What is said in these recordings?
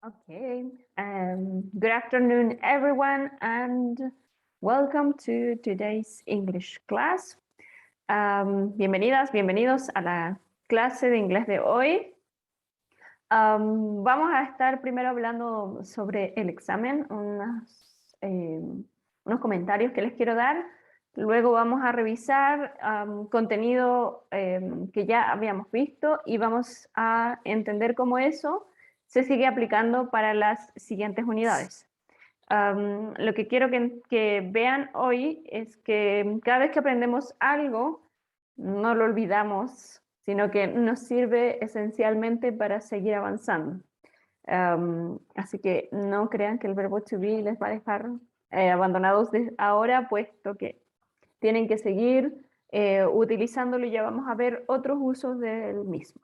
Okay, good afternoon, everyone, and welcome to today's English class. Bienvenidas, bienvenidos a la clase de inglés de hoy. Vamos a estar primero hablando sobre el examen, unos comentarios que les quiero dar. Luego vamos a revisar contenido que ya habíamos visto y vamos a entender cómo eso se sigue aplicando para las siguientes unidades. Lo que quiero que vean hoy es que cada vez que aprendemos algo, no lo olvidamos, sino que nos sirve esencialmente para seguir avanzando. Así que no crean que el verbo to be les va a dejar abandonados ahora, puesto que tienen que seguir utilizándolo y ya vamos a ver otros usos del mismo.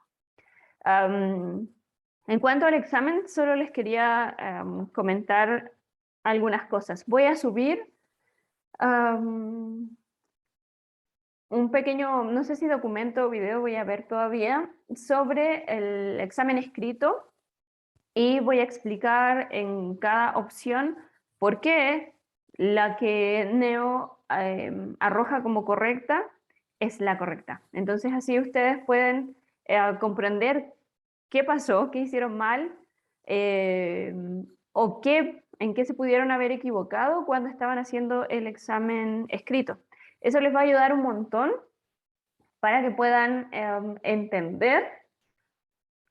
En cuanto al examen, solo les quería comentar algunas cosas. Voy a subir un pequeño, no sé si documento o video voy a ver todavía, sobre el examen escrito y voy a explicar en cada opción por qué la que Neo arroja como correcta es la correcta. Entonces así ustedes pueden comprender qué pasó, qué hicieron mal o en qué se pudieron haber equivocado cuando estaban haciendo el examen escrito. Eso les va a ayudar un montón para que puedan entender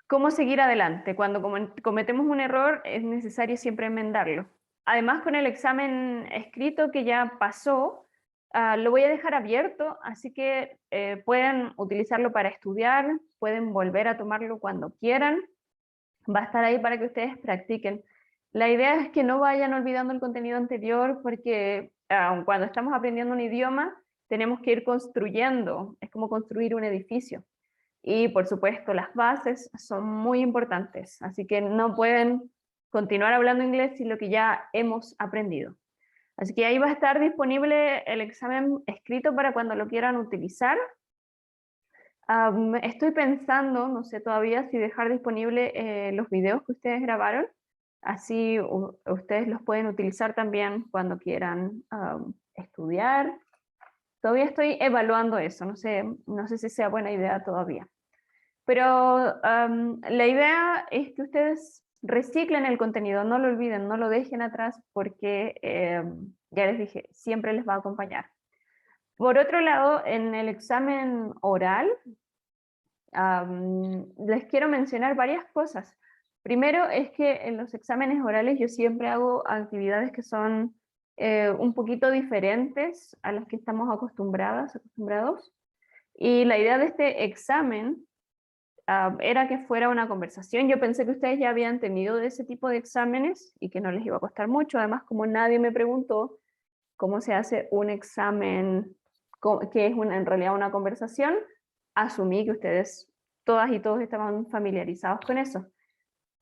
cómo seguir adelante. Cuando cometemos un error es necesario siempre enmendarlo. Además, con el examen escrito que ya pasó, lo voy a dejar abierto, así que pueden utilizarlo para estudiar, pueden volver a tomarlo cuando quieran. Va a estar ahí para que ustedes practiquen. La idea es que no vayan olvidando el contenido anterior porque cuando estamos aprendiendo un idioma tenemos que ir construyendo, es como construir un edificio. Y por supuesto las bases son muy importantes, así que no pueden continuar hablando inglés sin lo que ya hemos aprendido. Así que ahí va a estar disponible el examen escrito para cuando lo quieran utilizar. Estoy pensando, no sé todavía, si dejar disponible los videos que ustedes grabaron, así ustedes los pueden utilizar también cuando quieran estudiar. Todavía estoy evaluando eso, no sé si sea buena idea todavía. Pero la idea es que ustedes reciclen el contenido, no lo olviden, no lo dejen atrás porque ya les dije, siempre les va a acompañar. Por otro lado, en el examen oral, les quiero mencionar varias cosas. Primero es que en los exámenes orales yo siempre hago actividades que son un poquito diferentes a las que estamos acostumbrados. Y la idea de este examen era que fuera una conversación. Yo pensé que ustedes ya habían tenido ese tipo de exámenes y que no les iba a costar mucho. Además, como nadie me preguntó cómo se hace un examen, que es en realidad una conversación, asumí que ustedes todas y todos estaban familiarizados con eso.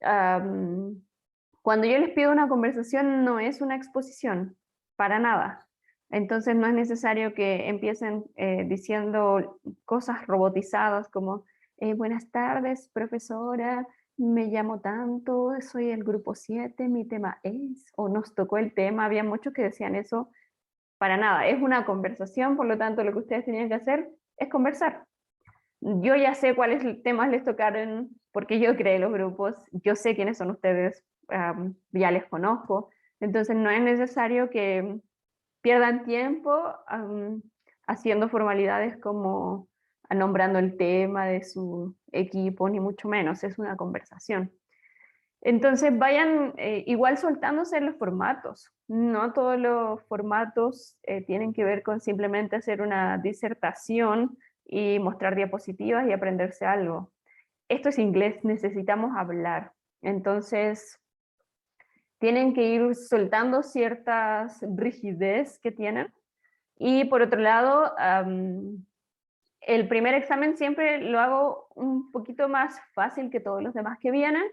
Cuando yo les pido una conversación no es una exposición, para nada. Entonces no es necesario que empiecen diciendo cosas robotizadas como buenas tardes, profesora, me llamo tanto, soy el grupo 7, mi tema es, o nos tocó el tema, había muchos que decían eso. Para nada, es una conversación, por lo tanto lo que ustedes tenían que hacer es conversar. Yo ya sé cuáles temas les tocaron porque yo creé los grupos, yo sé quiénes son ustedes, ya les conozco, entonces no es necesario que pierdan tiempo haciendo formalidades como nombrando el tema de su equipo, ni mucho menos, es una conversación. Entonces vayan igual soltándose en los formatos. No todos los formatos tienen que ver con simplemente hacer una disertación y mostrar diapositivas y aprenderse algo. Esto es inglés, necesitamos hablar. Entonces tienen que ir soltando ciertas rigidez que tienen. Y por otro lado, el primer examen siempre lo hago un poquito más fácil que todos los demás que vienen,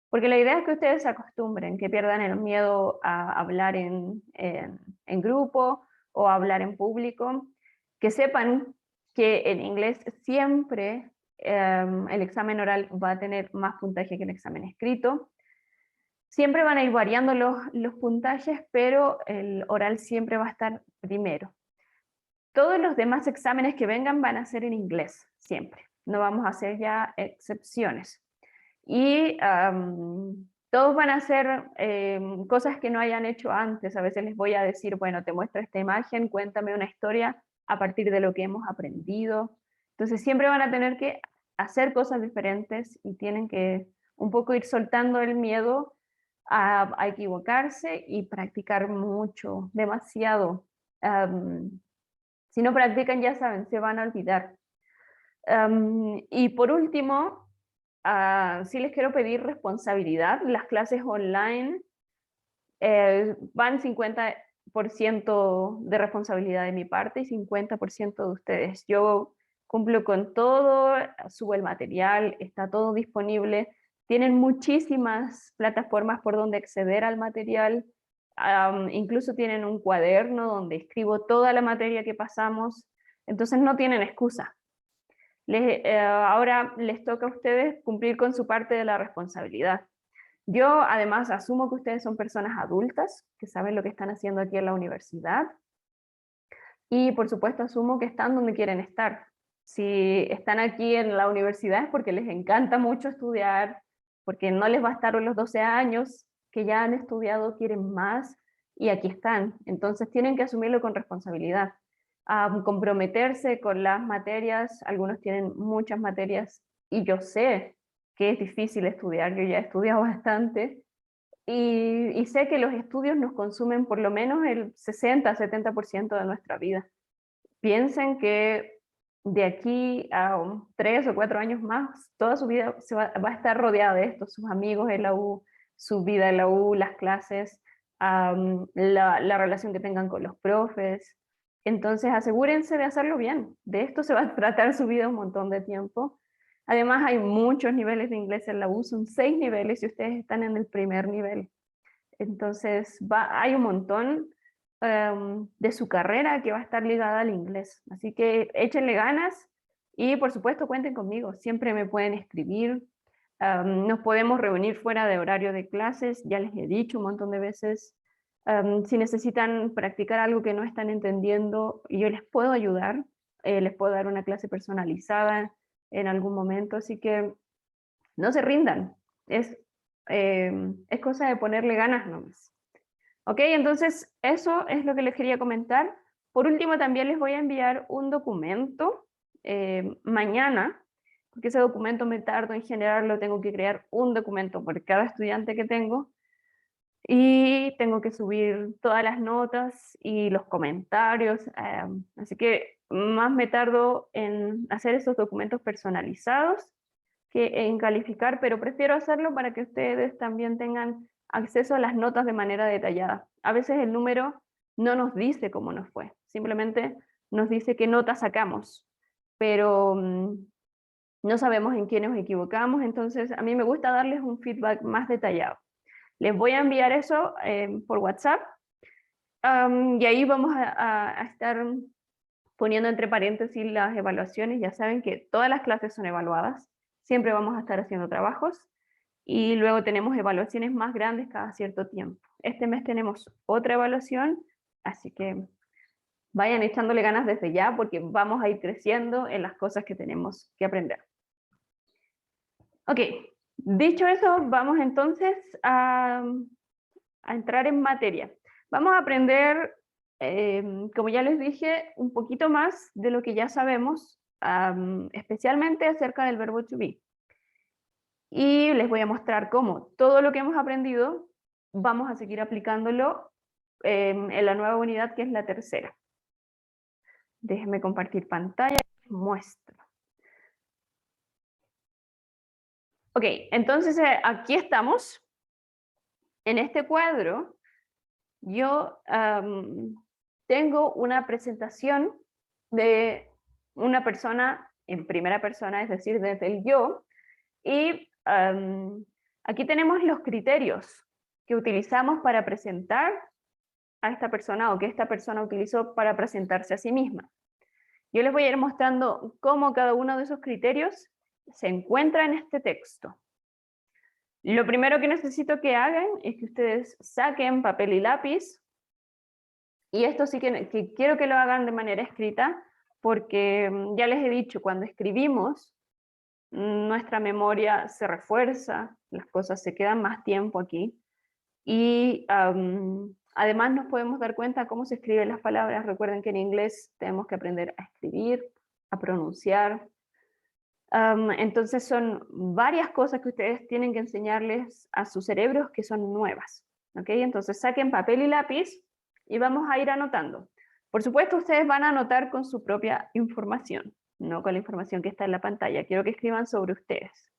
porque la idea es que ustedes se acostumbren, que pierdan el miedo a hablar en grupo o a hablar en público, que sepan que en inglés siempre el examen oral va a tener más puntaje que el examen escrito. Siempre van a ir variando los puntajes, pero el oral siempre va a estar primero. Todos los demás exámenes que vengan van a ser en inglés, siempre. No vamos a hacer ya excepciones. Y todos van a hacer cosas que no hayan hecho antes. A veces les voy a decir, bueno, te muestro esta imagen, cuéntame una historia a partir de lo que hemos aprendido. Entonces siempre van a tener que hacer cosas diferentes y tienen que un poco ir soltando el miedo a equivocarse y practicar mucho, demasiado. Si no practican, ya saben, se van a olvidar. Y por último, sí les quiero pedir responsabilidad. Las clases online van 50% de responsabilidad de mi parte y 50% de ustedes. Yo cumplo con todo, subo el material, está todo disponible. Tienen muchísimas plataformas por donde acceder al material. Incluso tienen un cuaderno donde escribo toda la materia que pasamos. Entonces no tienen excusa. Ahora les toca a ustedes cumplir con su parte de la responsabilidad. Yo además asumo que ustedes son personas adultas, que saben lo que están haciendo aquí en la universidad, y por supuesto asumo que están donde quieren estar. Si están aquí en la universidad es porque les encanta mucho estudiar, porque no les bastaron los 12 años que ya han estudiado, quieren más, y aquí están. Entonces tienen que asumirlo con responsabilidad, comprometerse con las materias. Algunos tienen muchas materias, y yo sé que es difícil estudiar, yo ya he estudiado bastante, y sé que los estudios nos consumen por lo menos el 60-70% de nuestra vida. Piensen que de aquí a 3 o 4 años más, toda su vida va a estar rodeada de esto, sus amigos en la U, su vida en la U, las clases, la relación que tengan con los profes. Entonces asegúrense de hacerlo bien. De esto se va a tratar su vida un montón de tiempo. Además hay muchos niveles de inglés en la U, son 6 niveles y ustedes están en el primer nivel. Entonces hay un montón de su carrera que va a estar ligada al inglés. Así que échenle ganas y por supuesto cuenten conmigo. Siempre me pueden escribir. Nos podemos reunir fuera de horario de clases, ya les he dicho un montón de veces. Si necesitan practicar algo que no están entendiendo, yo les puedo ayudar. Les puedo dar una clase personalizada en algún momento. Así que no se rindan. Es cosa de ponerle ganas nomás. Ok, entonces eso es lo que les quería comentar. Por último, también les voy a enviar un documento mañana, porque ese documento me tardo en general, lo tengo que crear un documento por cada estudiante que tengo, y tengo que subir todas las notas y los comentarios, así que más me tardo en hacer esos documentos personalizados que en calificar, pero prefiero hacerlo para que ustedes también tengan acceso a las notas de manera detallada. A veces el número no nos dice cómo nos fue, simplemente nos dice qué nota sacamos, pero no sabemos en qué nos equivocamos, entonces a mí me gusta darles un feedback más detallado. Les voy a enviar eso por WhatsApp, y ahí vamos a estar poniendo entre paréntesis las evaluaciones. Ya saben que todas las clases son evaluadas, siempre vamos a estar haciendo trabajos, y luego tenemos evaluaciones más grandes cada cierto tiempo. Este mes tenemos otra evaluación, así que vayan echándole ganas desde ya porque vamos a ir creciendo en las cosas que tenemos que aprender. Ok, dicho eso, vamos entonces a entrar en materia. Vamos a aprender, como ya les dije, un poquito más de lo que ya sabemos, especialmente acerca del verbo to be. Y les voy a mostrar cómo todo lo que hemos aprendido vamos a seguir aplicándolo en la nueva unidad, que es la tercera. Déjenme compartir pantalla y les muestro. Ok, entonces aquí estamos. En este cuadro yo tengo una presentación de una persona en primera persona, es decir, desde el yo, y aquí tenemos los criterios que utilizamos para presentar a esta persona, o que esta persona utilizó para presentarse a sí misma. Yo les voy a ir mostrando cómo cada uno de esos criterios se encuentra en este texto. Lo primero que necesito que hagan es que ustedes saquen papel y lápiz, y esto sí que quiero que lo hagan de manera escrita, porque ya les he dicho, cuando escribimos, nuestra memoria se refuerza, las cosas se quedan más tiempo aquí, y además nos podemos dar cuenta cómo se escriben las palabras. Recuerden que en inglés tenemos que aprender a escribir, a pronunciar. Entonces son varias cosas que ustedes tienen que enseñarles a sus cerebros que son nuevas. ¿Ok? Entonces saquen papel y lápiz y vamos a ir anotando. Por supuesto, ustedes van a anotar con su propia información, no con la información que está en la pantalla. Quiero que escriban sobre ustedes.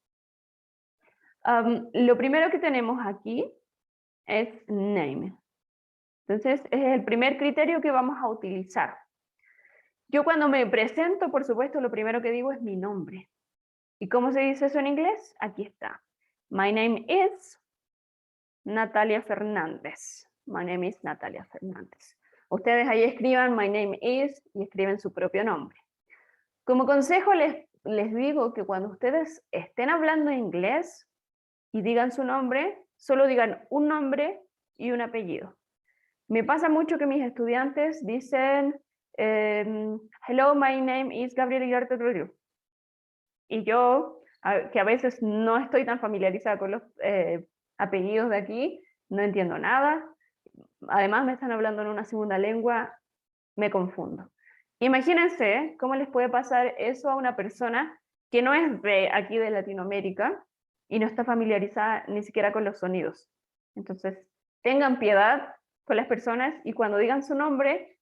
Lo primero que tenemos aquí es name. Entonces, es el primer criterio que vamos a utilizar. Yo cuando me presento, por supuesto, lo primero que digo es mi nombre. ¿Y cómo se dice eso en inglés? Aquí está. My name is Natalia Fernández. My name is Natalia Fernández. Ustedes ahí escriban my name is y escriben su propio nombre. Como consejo les digo que cuando ustedes estén hablando inglés y digan su nombre, solo digan un nombre y un apellido. Me pasa mucho que mis estudiantes dicen, hello, my name is Gabriel Iriarte Rodríguez. Y yo, que a veces no estoy tan familiarizada con los apellidos de aquí, no entiendo nada. Además me están hablando en una segunda lengua, me confundo. Imagínense cómo les puede pasar eso a una persona que no es de aquí de Latinoamérica y no está familiarizada ni siquiera con los sonidos. Entonces, tengan piedad con las personas y cuando digan su nombre,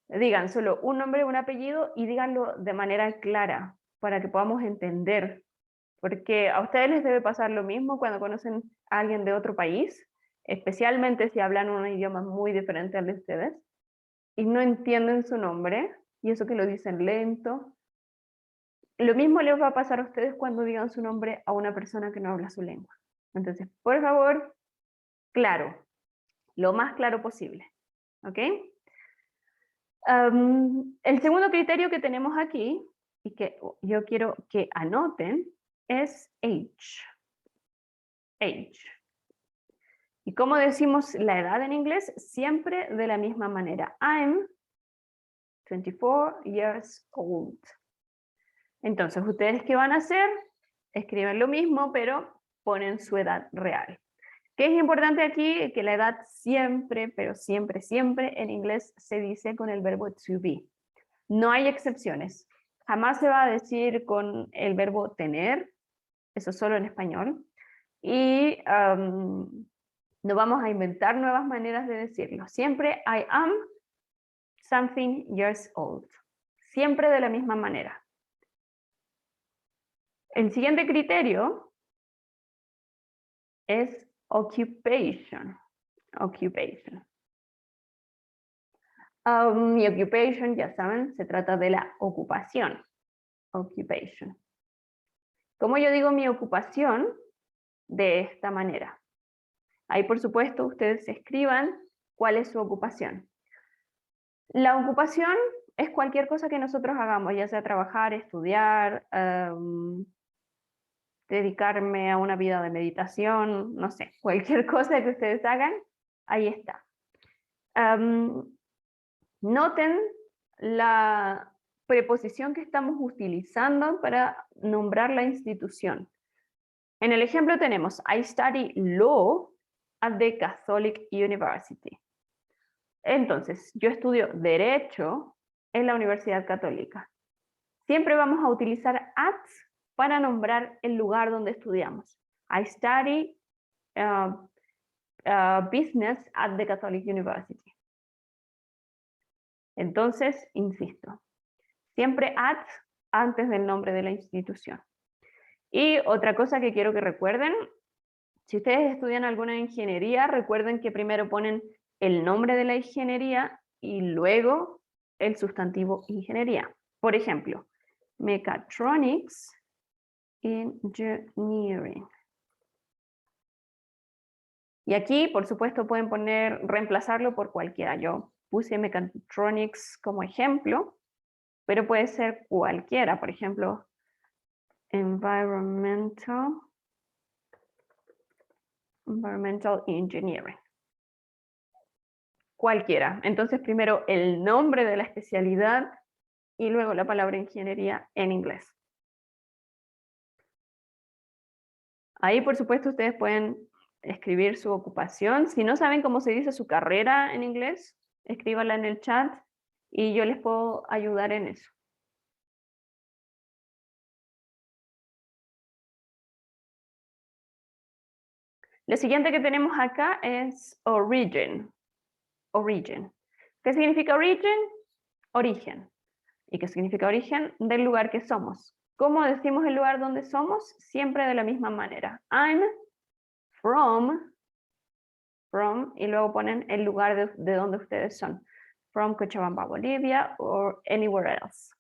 digan solo un nombre, un apellido y díganlo de manera clara para que podamos entender. Porque a ustedes les debe pasar lo mismo cuando conocen a alguien de otro país, especialmente si hablan un idioma muy diferente al de ustedes y no entienden su nombre, y eso que lo dicen lento. Lo mismo les va a pasar a ustedes cuando digan su nombre a una persona que no habla su lengua. Entonces, por favor, claro, lo más claro posible. ¿Ok? El segundo criterio que tenemos aquí, y que yo quiero que anoten, es age. Age. ¿Y cómo decimos la edad en inglés? Siempre de la misma manera. I'm 24 years old. Entonces, ¿ustedes qué van a hacer? Escriben lo mismo, pero ponen su edad real. ¿Qué es importante aquí? Que la edad siempre, pero siempre, siempre en inglés se dice con el verbo to be. No hay excepciones. Jamás se va a decir con el verbo tener, eso solo en español. Y no vamos a inventar nuevas maneras de decirlo. Siempre I am something years old. Siempre de la misma manera. El siguiente criterio es occupation. Occupation. Mi occupation, ya saben, se trata de la ocupación. Occupation. ¿Cómo yo digo mi ocupación? De esta manera. Ahí, por supuesto, ustedes escriban cuál es su ocupación. La ocupación es cualquier cosa que nosotros hagamos, ya sea trabajar, estudiar, dedicarme a una vida de meditación, no sé, cualquier cosa que ustedes hagan, ahí está. Noten la preposición que estamos utilizando para nombrar la institución. En el ejemplo tenemos, I study law at the Catholic University. Entonces, yo estudio Derecho en la Universidad Católica. Siempre vamos a utilizar at para nombrar el lugar donde estudiamos. I study business at the Catholic University. Entonces, insisto, siempre at antes del nombre de la institución. Y otra cosa que quiero que recuerden, si ustedes estudian alguna ingeniería, recuerden que primero ponen el nombre de la ingeniería y luego el sustantivo ingeniería. Por ejemplo, Mechatronics Engineering. Y aquí, por supuesto, pueden reemplazarlo por cualquiera. Yo puse Mechatronics como ejemplo, pero puede ser cualquiera. Por ejemplo, Environmental Environmental Engineering. Cualquiera. Entonces, primero el nombre de la especialidad y luego la palabra ingeniería en inglés. Ahí, por supuesto, ustedes pueden escribir su ocupación. Si no saben cómo se dice su carrera en inglés, escríbanla en el chat y yo les puedo ayudar en eso. Lo siguiente que tenemos acá es origin. Origin. ¿Qué significa origin? Origen. ¿Y qué significa origen? Del lugar que somos. ¿Cómo decimos el lugar donde somos? Siempre de la misma manera. I'm from, y luego ponen el lugar de donde ustedes son. From Cochabamba, Bolivia, or anywhere else.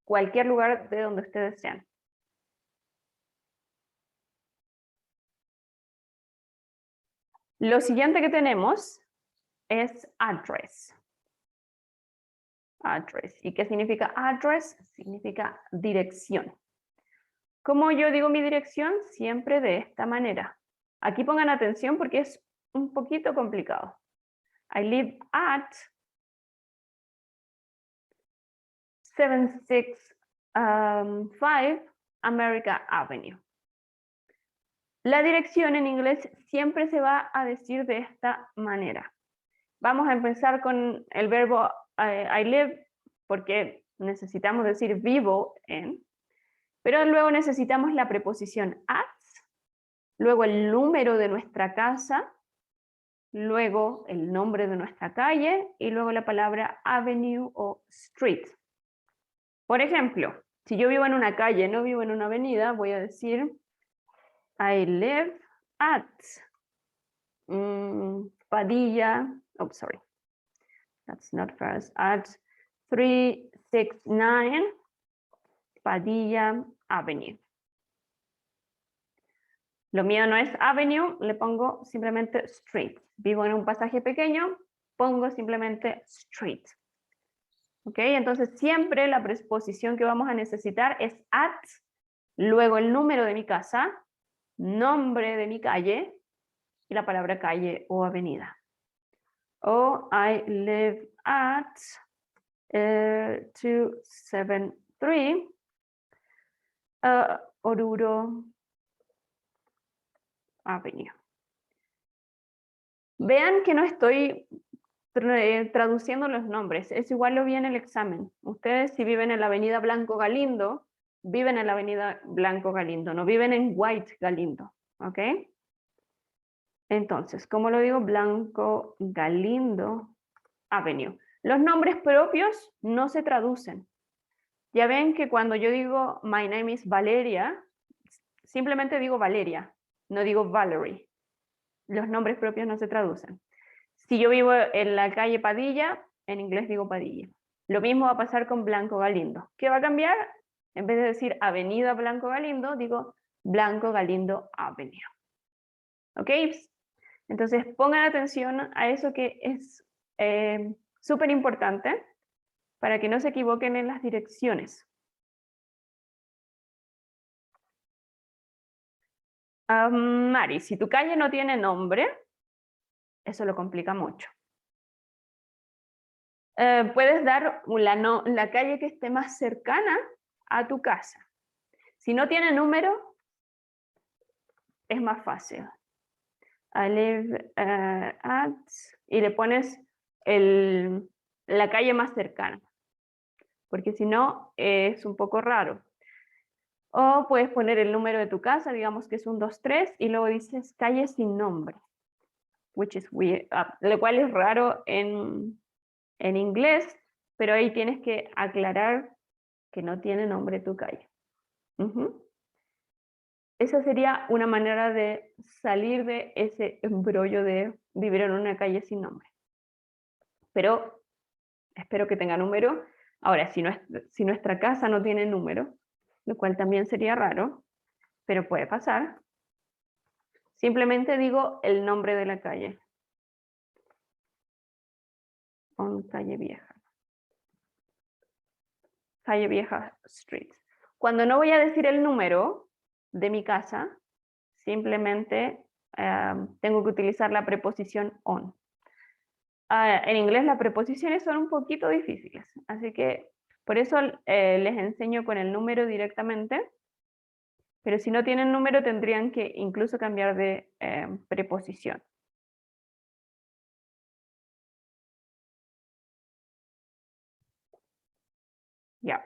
Cualquier lugar de donde ustedes sean. Lo siguiente que tenemos es address. Address. ¿Y qué significa address? Significa dirección. ¿Cómo yo digo mi dirección? Siempre de esta manera. Aquí pongan atención porque es un poquito complicado. I live at 765 America Avenue. La dirección en inglés siempre se va a decir de esta manera. Vamos a empezar con el verbo I live porque necesitamos decir vivo en, pero luego necesitamos la preposición at, luego el número de nuestra casa, luego el nombre de nuestra calle y luego la palabra avenue o street. Por ejemplo, si yo vivo en una calle, no vivo en una avenida, voy a decir I live at Padilla, oh sorry, that's not first, at 369 Padilla Avenue. Lo mío no es avenue, le pongo simplemente street. Vivo en un pasaje pequeño, pongo simplemente street. ¿Ok? Entonces siempre la preposición que vamos a necesitar es at, luego el número de mi casa, nombre de mi calle y la palabra calle o avenida. O I live at 273 Oruro Avenue. Vean que no estoy traduciendo los nombres, es igual lo vi en el examen. Ustedes si viven en la avenida Blanco Galindo, viven en la avenida Blanco Galindo, no viven en White Galindo, ¿ok? Entonces, ¿cómo lo digo? Blanco Galindo Avenue. Los nombres propios no se traducen. Ya ven que cuando yo digo my name is Valeria, simplemente digo Valeria, no digo Valerie. Los nombres propios no se traducen. Si yo vivo en la calle Padilla, en inglés digo Padilla. Lo mismo va a pasar con Blanco Galindo. ¿Qué va a cambiar? En vez de decir Avenida Blanco Galindo, digo Blanco Galindo Avenue. ¿Ok? Entonces pongan atención a eso que es súper importante para que no se equivoquen en las direcciones. Mari, si tu calle no tiene nombre, eso lo complica mucho. Puedes dar la calle que esté más cercana a tu casa. Si no tiene número, es más fácil. I live at, y le pones la calle más cercana, porque si no es un poco raro. O puedes poner el número de tu casa, digamos que es 123, y luego dices calle sin nombre, which is weird, lo cual es raro en inglés, pero ahí tienes que aclarar que no tiene nombre tu calle. Esa sería una manera de salir de ese embrollo de vivir en una calle sin nombre. Pero espero que tenga número. Ahora, si nuestra casa no tiene número, lo cual también sería raro, pero puede pasar, simplemente digo el nombre de la calle. On Calle Vieja. Calle Vieja Street. Cuando no voy a decir el número de mi casa, simplemente tengo que utilizar la preposición on. En inglés las preposiciones son un poquito difíciles, así que por eso les enseño con el número directamente, pero si no tienen número tendrían que incluso cambiar de preposición. Ya.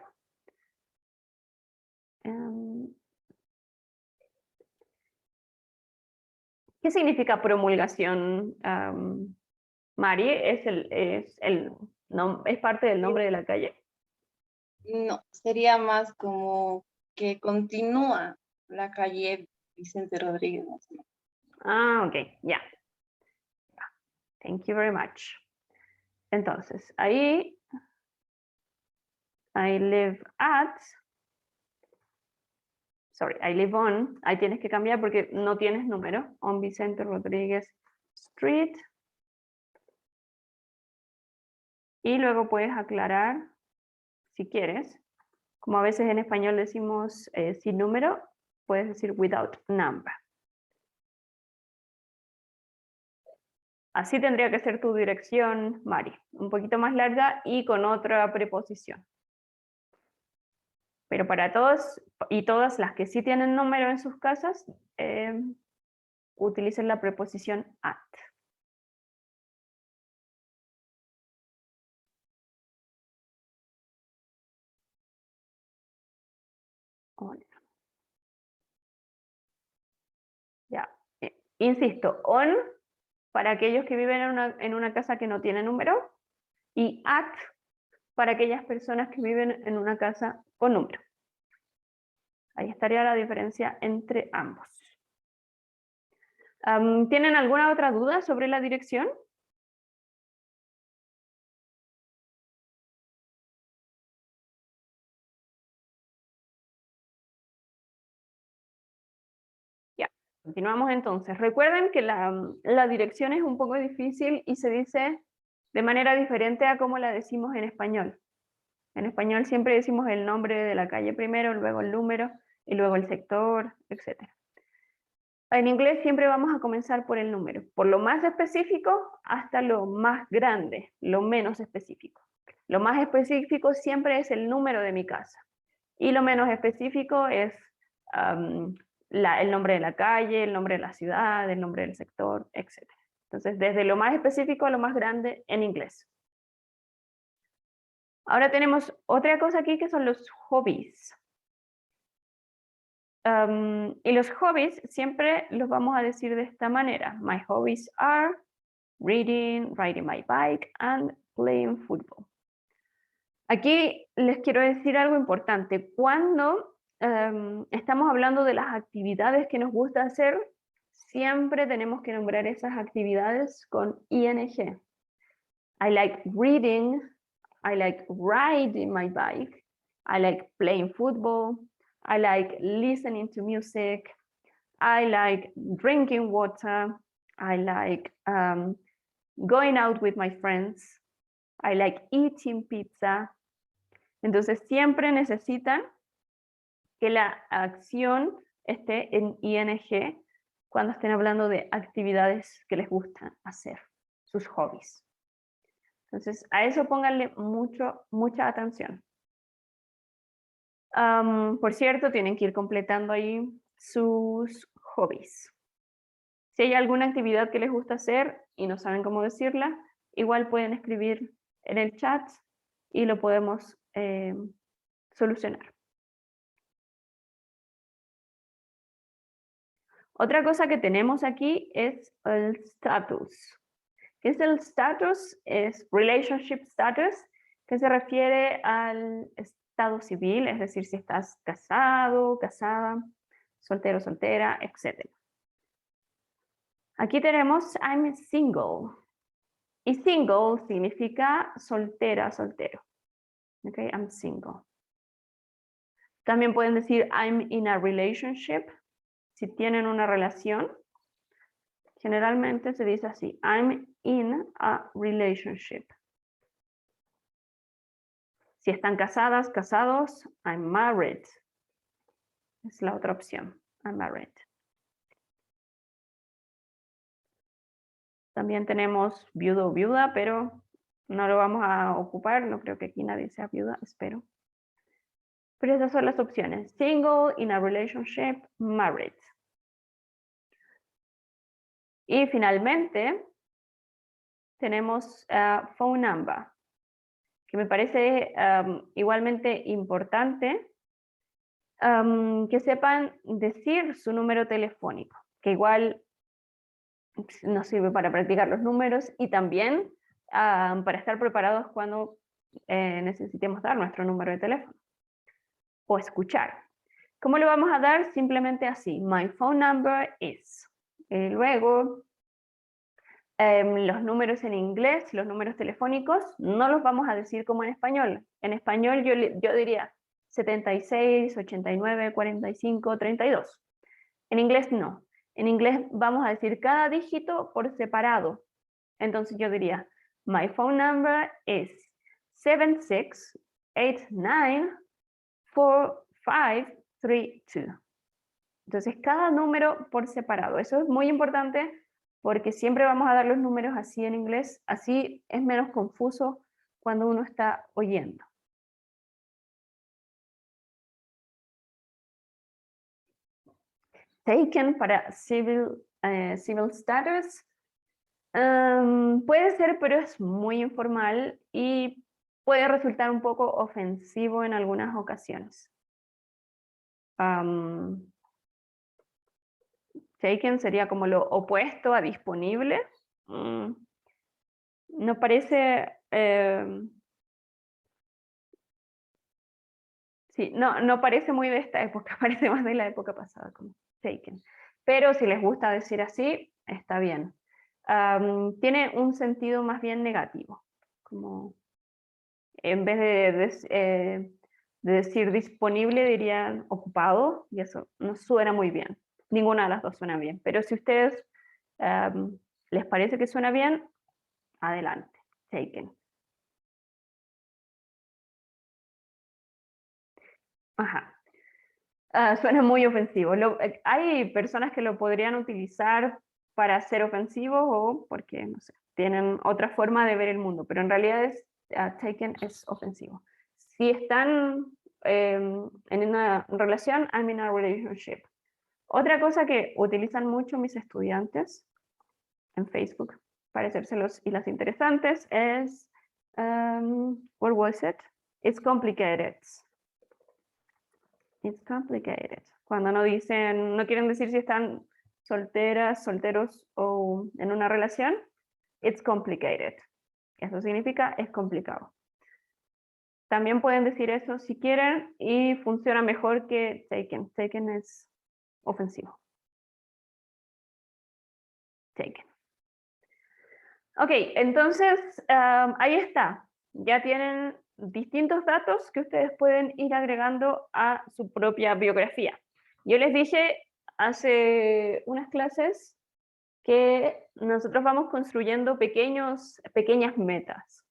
¿Qué significa promulgación, Mari? ¿Es parte del nombre de la calle? No, sería más como que continúa la calle Vicente Rodríguez. Más o menos. Ah, ok, ya. Thank you very much. Entonces, ahí, I live on, ahí tienes que cambiar porque no tienes número, on Vicente Rodríguez Street. Y luego puedes aclarar, si quieres, como a veces en español decimos sin número, puedes decir without number. Así tendría que ser tu dirección, Mari, un poquito más larga y con otra preposición. Pero para todos y todas las que sí tienen número en sus casas, utilicen la preposición at. On. Ya. Insisto, on para aquellos que viven en una casa que no tiene número y at para aquellas personas que viven en una casa con número. Ahí estaría la diferencia entre ambos. ¿Tienen alguna otra duda sobre la dirección? Ya, continuamos entonces. Recuerden que la dirección es un poco difícil y se dice de manera diferente a como la decimos en español. En español siempre decimos el nombre de la calle primero, luego el número y luego el sector, etc. En inglés siempre vamos a comenzar por el número, por lo más específico hasta lo más grande, lo menos específico. Lo más específico siempre es el número de mi casa y lo menos específico es el nombre de la calle, el nombre de la ciudad, el nombre del sector, etc. Entonces, desde lo más específico a lo más grande en inglés. Ahora tenemos otra cosa aquí que son los hobbies. Y los hobbies siempre los vamos a decir de esta manera. My hobbies are reading, riding my bike, and playing football. Aquí les quiero decir algo importante. Cuando estamos hablando de las actividades que nos gusta hacer, siempre tenemos que nombrar esas actividades con ing. I like reading, I like riding my bike, I like playing football, I like listening to music, I like drinking water, I like going out with my friends, I like eating pizza. Entonces siempre necesitan que la acción esté en ing cuando estén hablando de actividades que les gustan hacer, sus hobbies. Entonces a eso pónganle mucha atención. Por cierto, tienen que ir completando ahí sus hobbies. Si hay alguna actividad que les gusta hacer y no saben cómo decirla, igual pueden escribir en el chat y lo podemos solucionar. Otra cosa que tenemos aquí es el status. ¿Qué es el status? Es relationship status, que se refiere al estado civil, es decir, si estás casado, casada, soltero, soltera, etc. Aquí tenemos I'm single. Y single significa soltera, soltero. Okay, I'm single. También pueden decir I'm in a relationship. Si tienen una relación, generalmente se dice así, I'm in a relationship. Si están casadas, casados, I'm married. Es la otra opción, I'm married. También tenemos viudo o viuda, pero no lo vamos a ocupar. No creo que aquí nadie sea viuda, espero. Pero esas son las opciones. Single, in a relationship, married. Y finalmente tenemos phone number, que me parece igualmente importante que sepan decir su número telefónico, que igual nos sirve para practicar los números y también para estar preparados cuando necesitemos dar nuestro número de teléfono o escuchar. ¿Cómo lo vamos a dar? Simplemente así, my phone number is. Luego, los números en inglés, los números telefónicos, no los vamos a decir como en español. En español yo diría 76, 89, 45, 32. En inglés no. En inglés vamos a decir cada dígito por separado. Entonces yo diría, my phone number is 76894532. Entonces cada número por separado. Eso es muy importante porque siempre vamos a dar los números así en inglés. Así es menos confuso cuando uno está oyendo. Taken para civil status. Puede ser, pero es muy informal y puede resultar un poco ofensivo en algunas ocasiones. Taken sería como lo opuesto a disponible. No parece... sí, no parece muy de esta época, parece más de la época pasada, como taken. Pero si les gusta decir así, está bien. Tiene un sentido más bien negativo, como en vez de decir disponible dirían ocupado, y eso no suena muy bien. Ninguna de las dos suena bien, pero si a ustedes les parece que suena bien, adelante, taken. Ajá. Suena muy ofensivo. Hay personas que lo podrían utilizar para ser ofensivos o porque, no sé, tienen otra forma de ver el mundo, pero en realidad taken es ofensivo. Si están en una relación, I'm in a relationship. Otra cosa que utilizan mucho mis estudiantes en Facebook para hacérselos y las interesantes es, what was it? It's complicated. It's complicated. Cuando no dicen, no quieren decir si están solteras, solteros o en una relación, it's complicated. Eso significa es complicado. También pueden decir eso si quieren y funciona mejor que taken. Taken es ofensivo. Taken. Ok, entonces ahí está. Ya tienen distintos datos que ustedes pueden ir agregando a su propia biografía. Yo les dije hace unas clases que nosotros vamos construyendo pequeñas metas,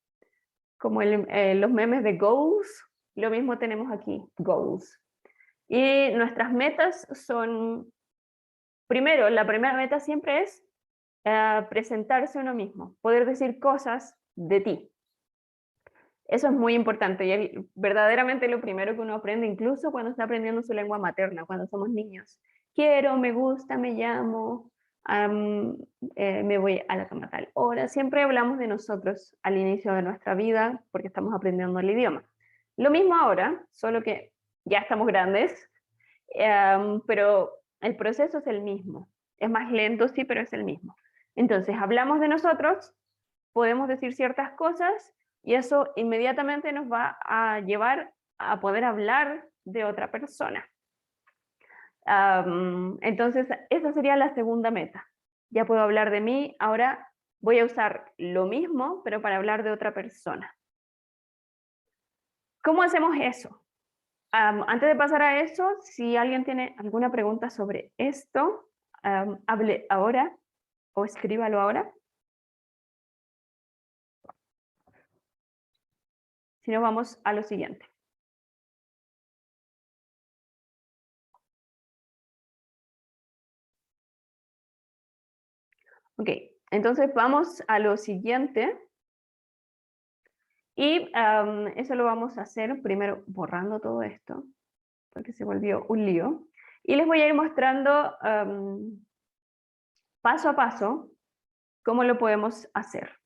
como los memes de goals, lo mismo tenemos aquí, goals. Y nuestras metas son, primero, la primera meta siempre es presentarse uno mismo, poder decir cosas de ti. Eso es muy importante y verdaderamente lo primero que uno aprende, incluso cuando está aprendiendo su lengua materna, cuando somos niños. Quiero, me gusta, me llamo, me voy a la cama a tal hora. Siempre hablamos de nosotros al inicio de nuestra vida porque estamos aprendiendo el idioma. Lo mismo ahora, solo que ya estamos grandes, pero el proceso es el mismo. Es más lento, sí, pero es el mismo. Entonces, hablamos de nosotros, podemos decir ciertas cosas y eso inmediatamente nos va a llevar a poder hablar de otra persona. Entonces, esa sería la segunda meta. Ya puedo hablar de mí, ahora voy a usar lo mismo, pero para hablar de otra persona. ¿Cómo hacemos eso? Antes de pasar a eso, si alguien tiene alguna pregunta sobre esto, hable ahora o escríbalo ahora. Si no, vamos a lo siguiente. Ok, Entonces vamos a lo siguiente. Y eso lo vamos a hacer primero borrando todo esto, porque se volvió un lío. Y les voy a ir mostrando paso a paso cómo lo podemos hacer.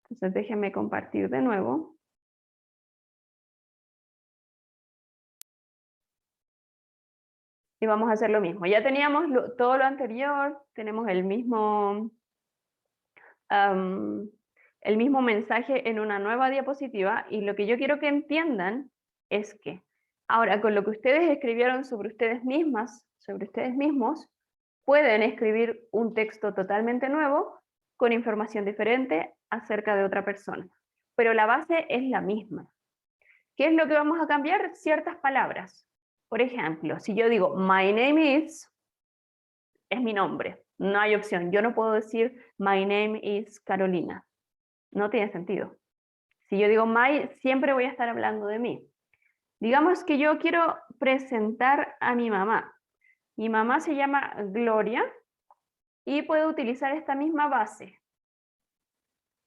Entonces déjenme compartir de nuevo. Y vamos a hacer lo mismo. Ya teníamos todo lo anterior, tenemos el mismo mensaje en una nueva diapositiva, y lo que yo quiero que entiendan es que ahora con lo que ustedes escribieron sobre ustedes mismas, sobre ustedes mismos, pueden escribir un texto totalmente nuevo con información diferente acerca de otra persona. Pero la base es la misma. ¿Qué es lo que vamos a cambiar? Ciertas palabras. Por ejemplo, si yo digo my name is, es mi nombre. No hay opción. Yo no puedo decir my name is Carolina. No tiene sentido. Si yo digo my, siempre voy a estar hablando de mí. Digamos que yo quiero presentar a mi mamá. Mi mamá se llama Gloria y puedo utilizar esta misma base.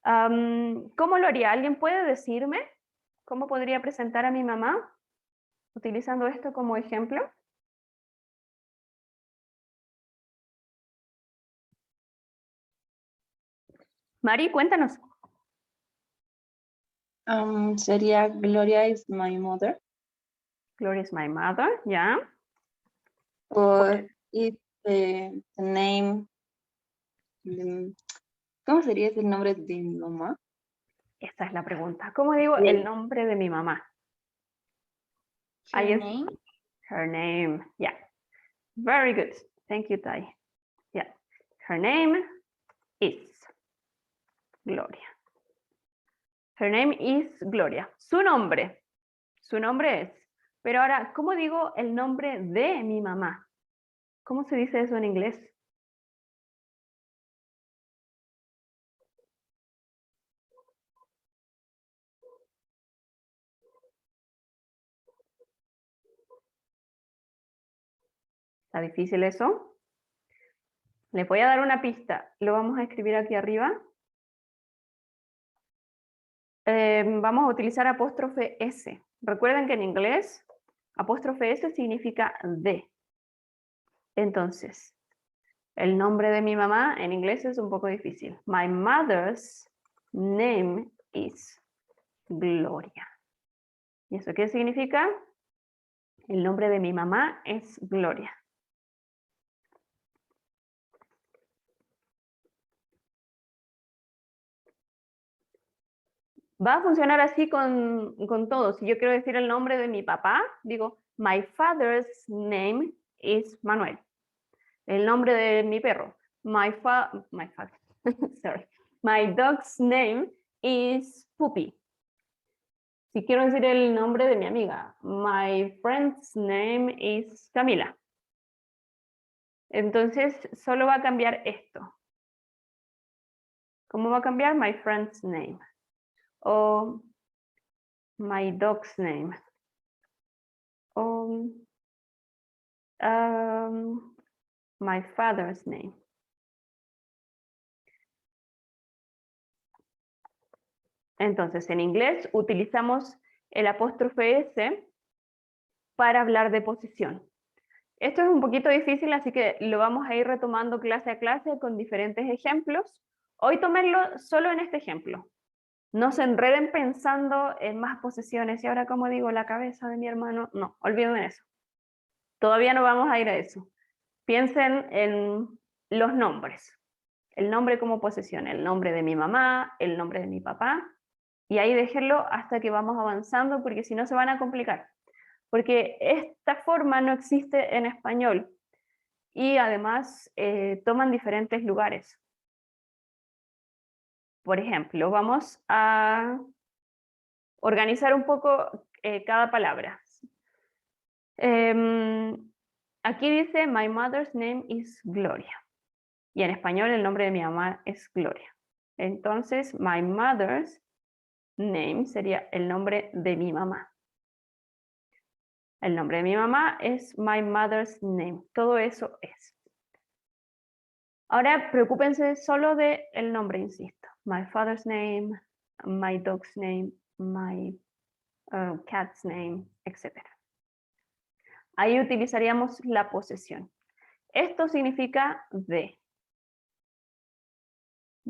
¿Cómo lo haría? ¿Alguien puede decirme cómo podría presentar a mi mamá utilizando esto como ejemplo? Mari, cuéntanos. Sería Gloria is my mother. Gloria is my mother, ¿ya? Or is the name, ¿cómo sería el nombre de mi mamá? Esa es la pregunta. ¿Cómo digo el nombre de mi mamá? Her name? Her name, yeah. Very good. Thank you, Tai. Yeah. Her name is Gloria. Her name is Gloria. Su nombre es. Pero ahora, ¿cómo digo el nombre de mi mamá? ¿Cómo se dice eso en inglés? ¿Está difícil eso? Les voy a dar una pista. Lo vamos a escribir aquí arriba. Vamos a utilizar apóstrofe S. Recuerden que en inglés, apóstrofe S significa de. Entonces, el nombre de mi mamá en inglés es un poco difícil. My mother's name is Gloria. ¿Y eso qué significa? El nombre de mi mamá es Gloria. Va a funcionar así con todo. Si yo quiero decir el nombre de mi papá, digo, my father's name is Manuel. El nombre de mi perro, my dog's name is Puppy. Si quiero decir el nombre de mi amiga, my friend's name is Camila. Entonces, solo va a cambiar esto. ¿Cómo va a cambiar? My friend's name. O my dog's name. O my father's name. Entonces, en inglés utilizamos el apóstrofe S para hablar de posición. Esto es un poquito difícil, así que lo vamos a ir retomando clase a clase con diferentes ejemplos. Hoy tomémoslo solo en este ejemplo. No se enreden pensando en más posesiones y ahora, como digo, la cabeza de mi hermano. No, olviden eso. Todavía no vamos a ir a eso. Piensen en los nombres. El nombre como posesión, el nombre de mi mamá, el nombre de mi papá, y ahí déjenlo hasta que vamos avanzando, porque si no se van a complicar. Porque esta forma no existe en español y además toman diferentes lugares. Por ejemplo, vamos a organizar un poco cada palabra. Aquí dice, my mother's name is Gloria. Y en español el nombre de mi mamá es Gloria. Entonces, my mother's name sería el nombre de mi mamá. El nombre de mi mamá es my mother's name. Todo eso es. Ahora preocúpense solo de el nombre, insisto. My father's name, my dog's name, my cat's name, etc. Ahí utilizaríamos la posesión. Esto significa de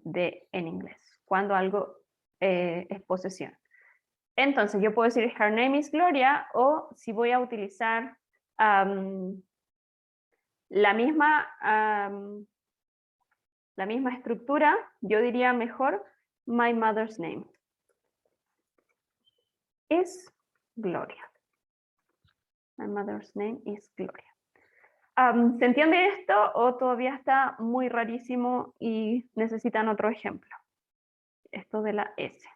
en inglés, cuando algo es posesión. Entonces yo puedo decir her name is Gloria, o si voy a utilizar la misma estructura, yo diría mejor my mother's name is Gloria. My mother's name is Gloria. ¿Se entiende esto o todavía está muy rarísimo y necesitan otro ejemplo? Esto de la S.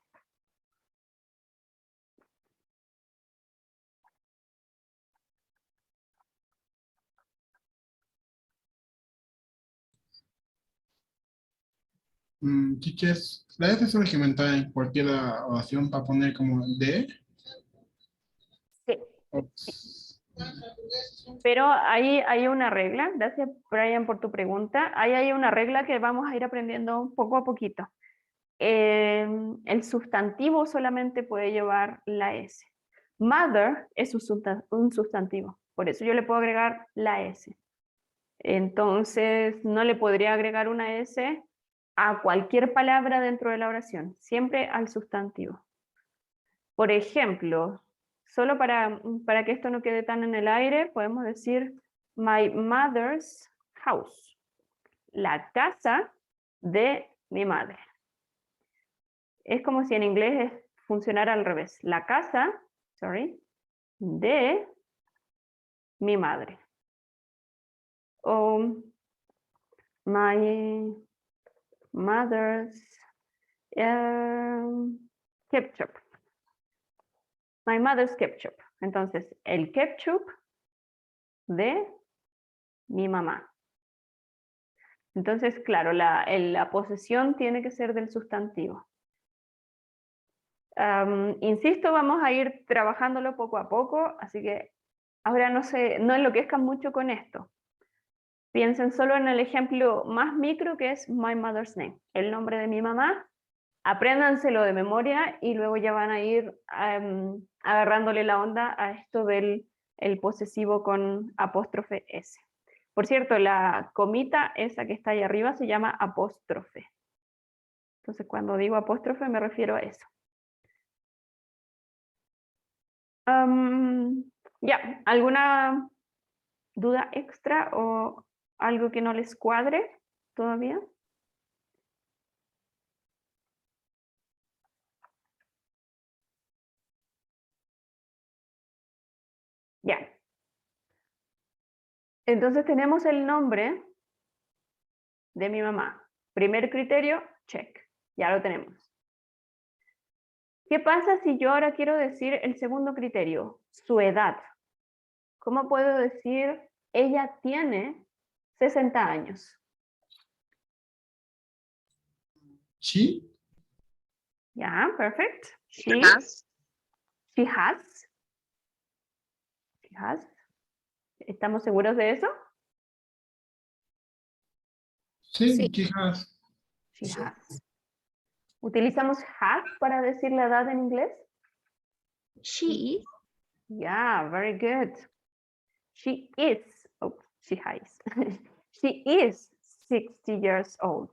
Chiches, ¿la S es regimentada en cualquier oración para poner como de? Sí. O- Pero ahí hay una regla, gracias Brian por tu pregunta, ahí hay una regla que vamos a ir aprendiendo poco a poquito. El sustantivo solamente puede llevar la S. Mother es un sustantivo, por eso yo le puedo agregar la S. Entonces no le podría agregar una S a cualquier palabra dentro de la oración, siempre al sustantivo. Por ejemplo, solo para que esto no quede tan en el aire, podemos decir my mother's house, la casa de mi madre. Es como si en inglés funcionara al revés, la casa, de mi madre. O my mother's ketchup. My mother's ketchup. Entonces, el ketchup de mi mamá. Entonces, claro, la posesión tiene que ser del sustantivo. Insisto, vamos a ir trabajándolo poco a poco, así que ahora no enloquezcan mucho con esto. Piensen solo en el ejemplo más micro que es my mother's name, el nombre de mi mamá. Apréndanselo de memoria y luego ya van a ir agarrándole la onda a esto del el posesivo con apóstrofe S. Por cierto, la comita esa que está ahí arriba se llama apóstrofe. Entonces cuando digo apóstrofe me refiero a eso. Ya, ¿alguna duda extra o algo que no les cuadre todavía? Ya. Entonces tenemos el nombre de mi mamá. Primer criterio, check. Ya lo tenemos. ¿Qué pasa si yo ahora quiero decir el segundo criterio? Su edad. ¿Cómo puedo decir ella tiene 60 años? ¿Sí? Ya, perfect. She Has. has. She has. ¿Estamos seguros de eso? Sí, Sí. quizás. She has. ¿Utilizamos has para decir la edad en inglés? She. Yeah, very good. She is, oh, she has. She is 60 years old.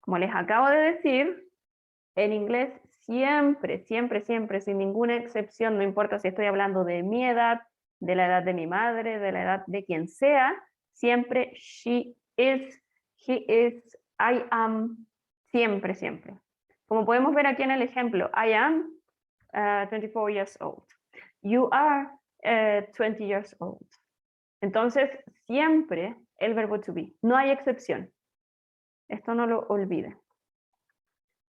Como les acabo de decir, en inglés siempre, siempre, siempre, sin ninguna excepción, no importa si estoy hablando de mi edad, de la edad de mi madre, de la edad de quien sea, siempre she is, he is, I am, siempre, siempre. Como podemos ver aquí en el ejemplo, I am 24 years old. You are 20 years old. Entonces, siempre el verbo to be, no hay excepción. Esto no lo olviden.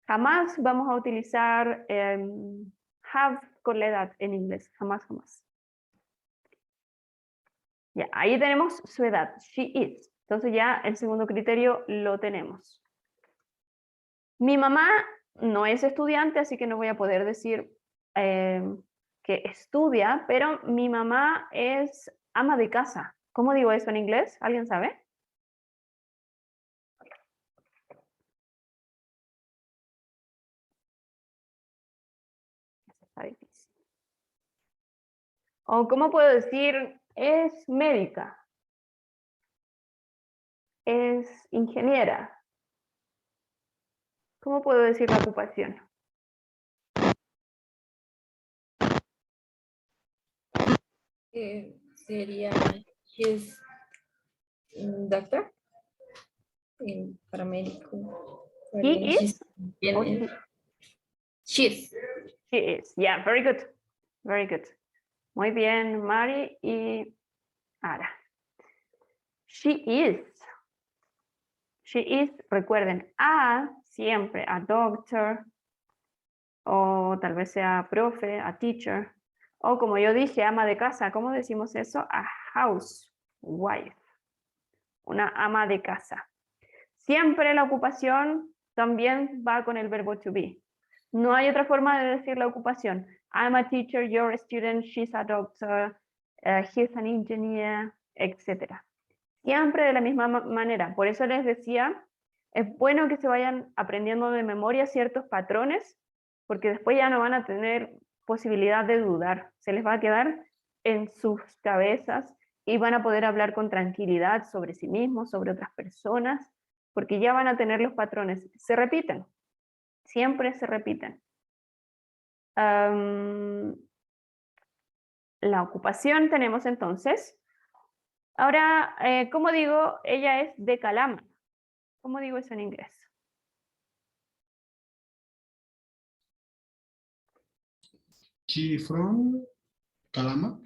Jamás vamos a utilizar have con la edad en inglés, jamás, jamás. Ya, ahí tenemos su edad, she is. Entonces ya el segundo criterio lo tenemos. Mi mamá no es estudiante, así que no voy a poder decir que estudia, pero mi mamá es ama de casa. ¿Cómo digo eso en inglés? ¿Alguien sabe? Está difícil. O ¿cómo puedo decir? Es médica. Es ingeniera. ¿Cómo puedo decir la ocupación? Sería his doctor, paramédico. He is ¿Quién or es? She's. she is. Yeah, very good. Very good. Muy bien, Mari y Ara. She is. She is, recuerden, a siempre, a doctor, o tal vez sea profe, a teacher, o como yo dije, ama de casa. ¿Cómo decimos eso? A housewife. Una ama de casa. Siempre la ocupación también va con el verbo to be. No hay otra forma de decir la ocupación. I'm a teacher, you're a student, she's a doctor, he's an engineer, etc. Siempre de la misma manera. Por eso les decía, es bueno que se vayan aprendiendo de memoria ciertos patrones, porque después ya no van a tener posibilidad de dudar. Se les va a quedar en sus cabezas y van a poder hablar con tranquilidad sobre sí mismos, sobre otras personas, porque ya van a tener los patrones. Se repiten, siempre se repiten. La ocupación tenemos entonces. Ahora, ¿cómo digo? Ella es de Calama. ¿Cómo digo eso en inglés? She from Calama.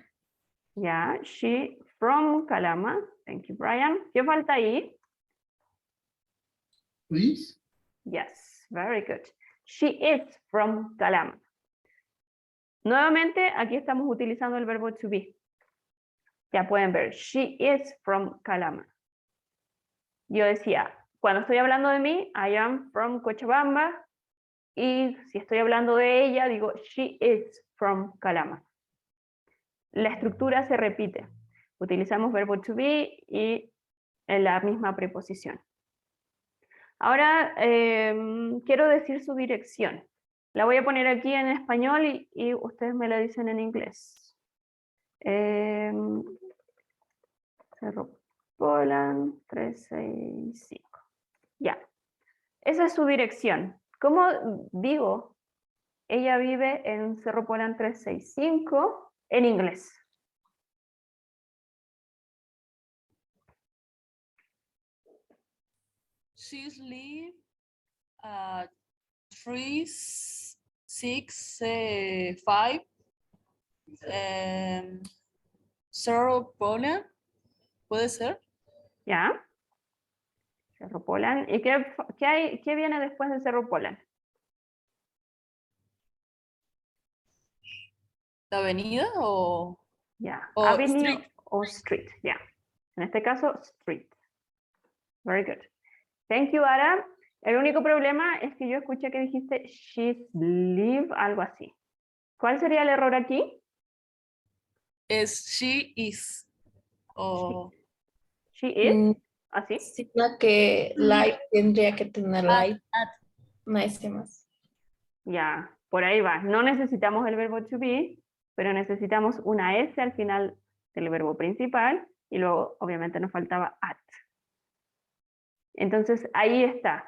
Ya, she from Calama. Thank you, Brian. ¿Qué falta ahí? Please. Yes, very good. She is from Calama. Nuevamente, aquí estamos utilizando el verbo to be. Ya pueden ver, she is from Calama. Yo decía, cuando estoy hablando de mí, I am from Cochabamba. Y si estoy hablando de ella, digo, she is from Calama. La estructura se repite. Utilizamos verbo to be y en la misma preposición. Ahora quiero decir su dirección. La voy a poner aquí en español y ustedes me la dicen en inglés. Cerro Poland 365. Ya. Esa es su dirección. ¿Cómo digo? Ella vive en Cerro Poland 365 en inglés. She's live 365 Cerro Poland. ¿Puede ser? ¿Ya? Cerro Poland. ¿Y qué viene después de Cerro Poland? ¿La avenida o Ya. o Avenue street? o street. Ya. En este caso, street. Very good. Thank you, Ara. El único problema es que yo escuché que dijiste she's live, algo así. ¿Cuál sería el error aquí? Es she is. O She is, Mm, así. Sino que light tendría que tener light. Una S más. Ya, por ahí va. No necesitamos el verbo to be, pero necesitamos una S al final del verbo principal y luego obviamente nos faltaba at. Entonces ahí está.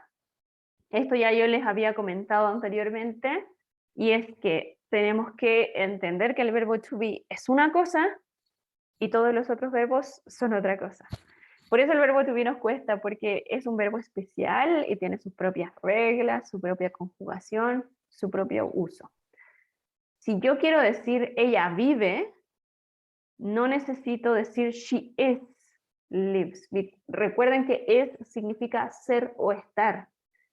Esto ya yo les había comentado anteriormente y es que tenemos que entender que el verbo to be es una cosa y todos los otros verbos son otra cosa. Por eso el verbo to be nos cuesta, porque es un verbo especial y tiene sus propias reglas, su propia conjugación, su propio uso. Si yo quiero decir ella vive, no necesito decir she is, lives. Recuerden que is significa ser o estar.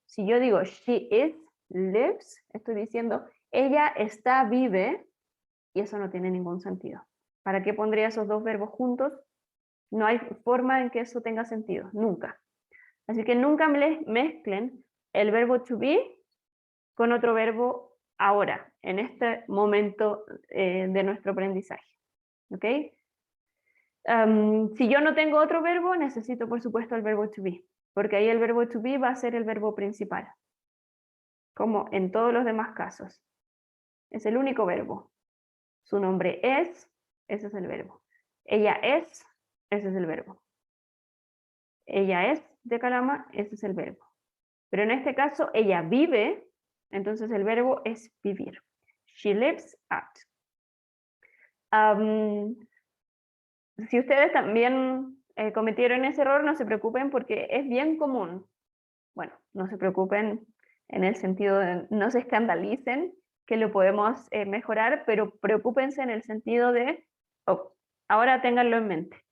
Si yo digo she is, lives, estoy diciendo ella está, vive, y eso no tiene ningún sentido. ¿Para qué pondría esos dos verbos juntos? No hay forma en que eso tenga sentido, nunca. Así que nunca mezclen el verbo to be con otro verbo ahora, en este momento de nuestro aprendizaje. ¿Ok? Si yo no tengo otro verbo, necesito por supuesto el verbo to be, porque ahí el verbo to be va a ser el verbo principal, como en todos los demás casos. Es el único verbo. Su nombre es, ese es el verbo. Ella es, ese es el verbo. Ella es de Calama, ese es el verbo. Pero en este caso, ella vive, entonces el verbo es vivir. She lives at. Si ustedes también cometieron ese error, no se preocupen porque es bien común. Bueno, no se preocupen en el sentido de no se escandalicen, que lo podemos mejorar, pero preocúpense en el sentido de, oh, ahora ténganlo en mente.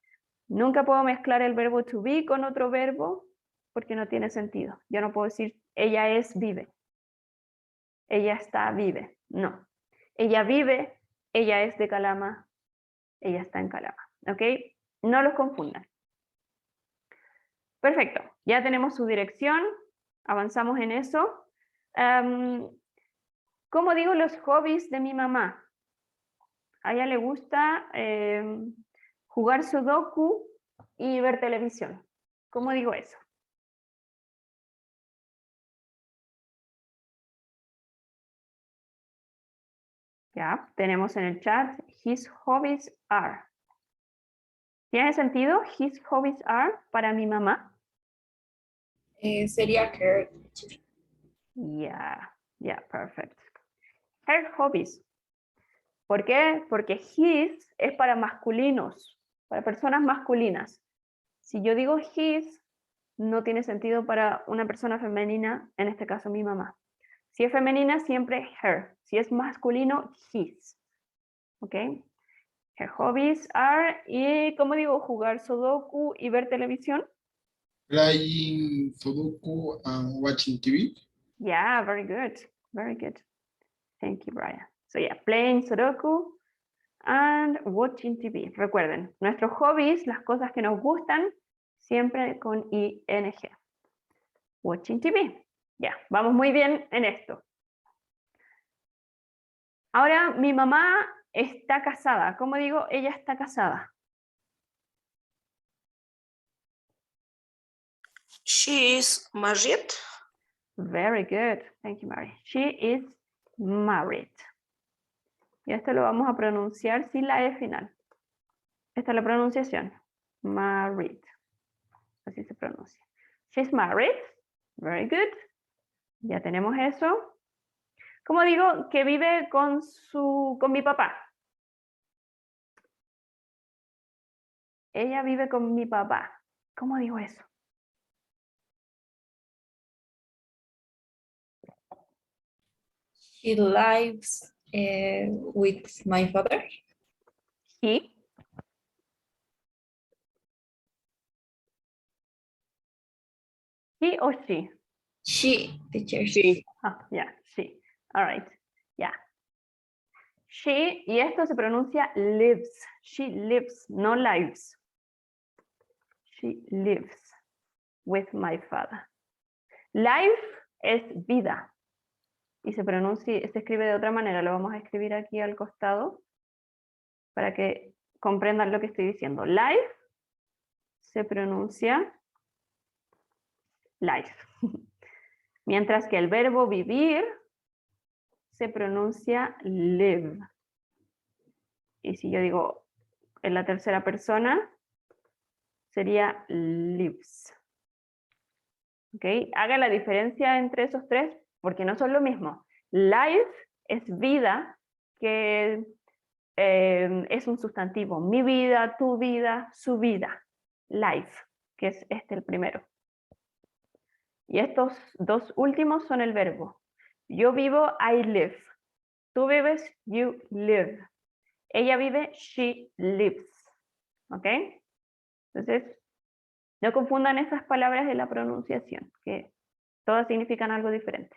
Nunca puedo mezclar el verbo to be con otro verbo porque no tiene sentido. Yo no puedo decir ella es vive. Ella está vive. No. Ella vive, ella es de Calama, ella está en Calama. ¿Ok? No los confundan. Perfecto. Ya tenemos su dirección. Avanzamos en eso. ¿Cómo digo los hobbies de mi mamá? A ella le gusta jugar sudoku y ver televisión. ¿Cómo digo eso? Ya, tenemos en el chat, his hobbies are. ¿Tiene sentido? His hobbies are para mi mamá. Sería her. Yeah, perfect. Her hobbies. ¿Por qué? Porque his es para masculinos, para personas masculinas. Si yo digo his, no tiene sentido para una persona femenina, en este caso mi mamá. Si es femenina, siempre her. Si es masculino, his. ¿Ok? Her hobbies are, y ¿cómo digo? Jugar sudoku y ver televisión. Playing Sudoku and watching TV. Yeah, very good. Very good. Thank you, Brian. So yeah, playing sudoku and watching TV. Recuerden, nuestros hobbies, las cosas que nos gustan, siempre con ing. Watching TV. Ya, vamos muy bien en esto. Ahora, mi mamá está casada. ¿Cómo digo? Ella está casada. She is married. Very good. Thank you, Mary. She is married. Y esto lo vamos a pronunciar sin la E final. Esta es la pronunciación. Married. Así se pronuncia. She's married. Very good. Ya tenemos eso. ¿Cómo digo que vive con mi papá? Ella vive con mi papá. ¿Cómo digo eso? She lives with my father. He. He or she? She, teacher. Sí. Ah, yeah, she. All right. Yeah. She, y esto se pronuncia lives. She lives, no lives. She lives with my father. Life es vida. Y se pronuncia, se escribe de otra manera. Lo vamos a escribir aquí al costado para que comprendan lo que estoy diciendo. Life se pronuncia life. Mientras que el verbo vivir se pronuncia live. Y si yo digo en la tercera persona, sería lives. ¿Ok? Haga la diferencia entre esos tres porque no son lo mismo. Life es vida, que es un sustantivo. Mi vida, tu vida, su vida. Life, que es este el primero. Y estos dos últimos son el verbo. Yo vivo, I live. Tú vives, you live. Ella vive, she lives. ¿Ok? Entonces, no confundan esas palabras de la pronunciación, que todas significan algo diferente.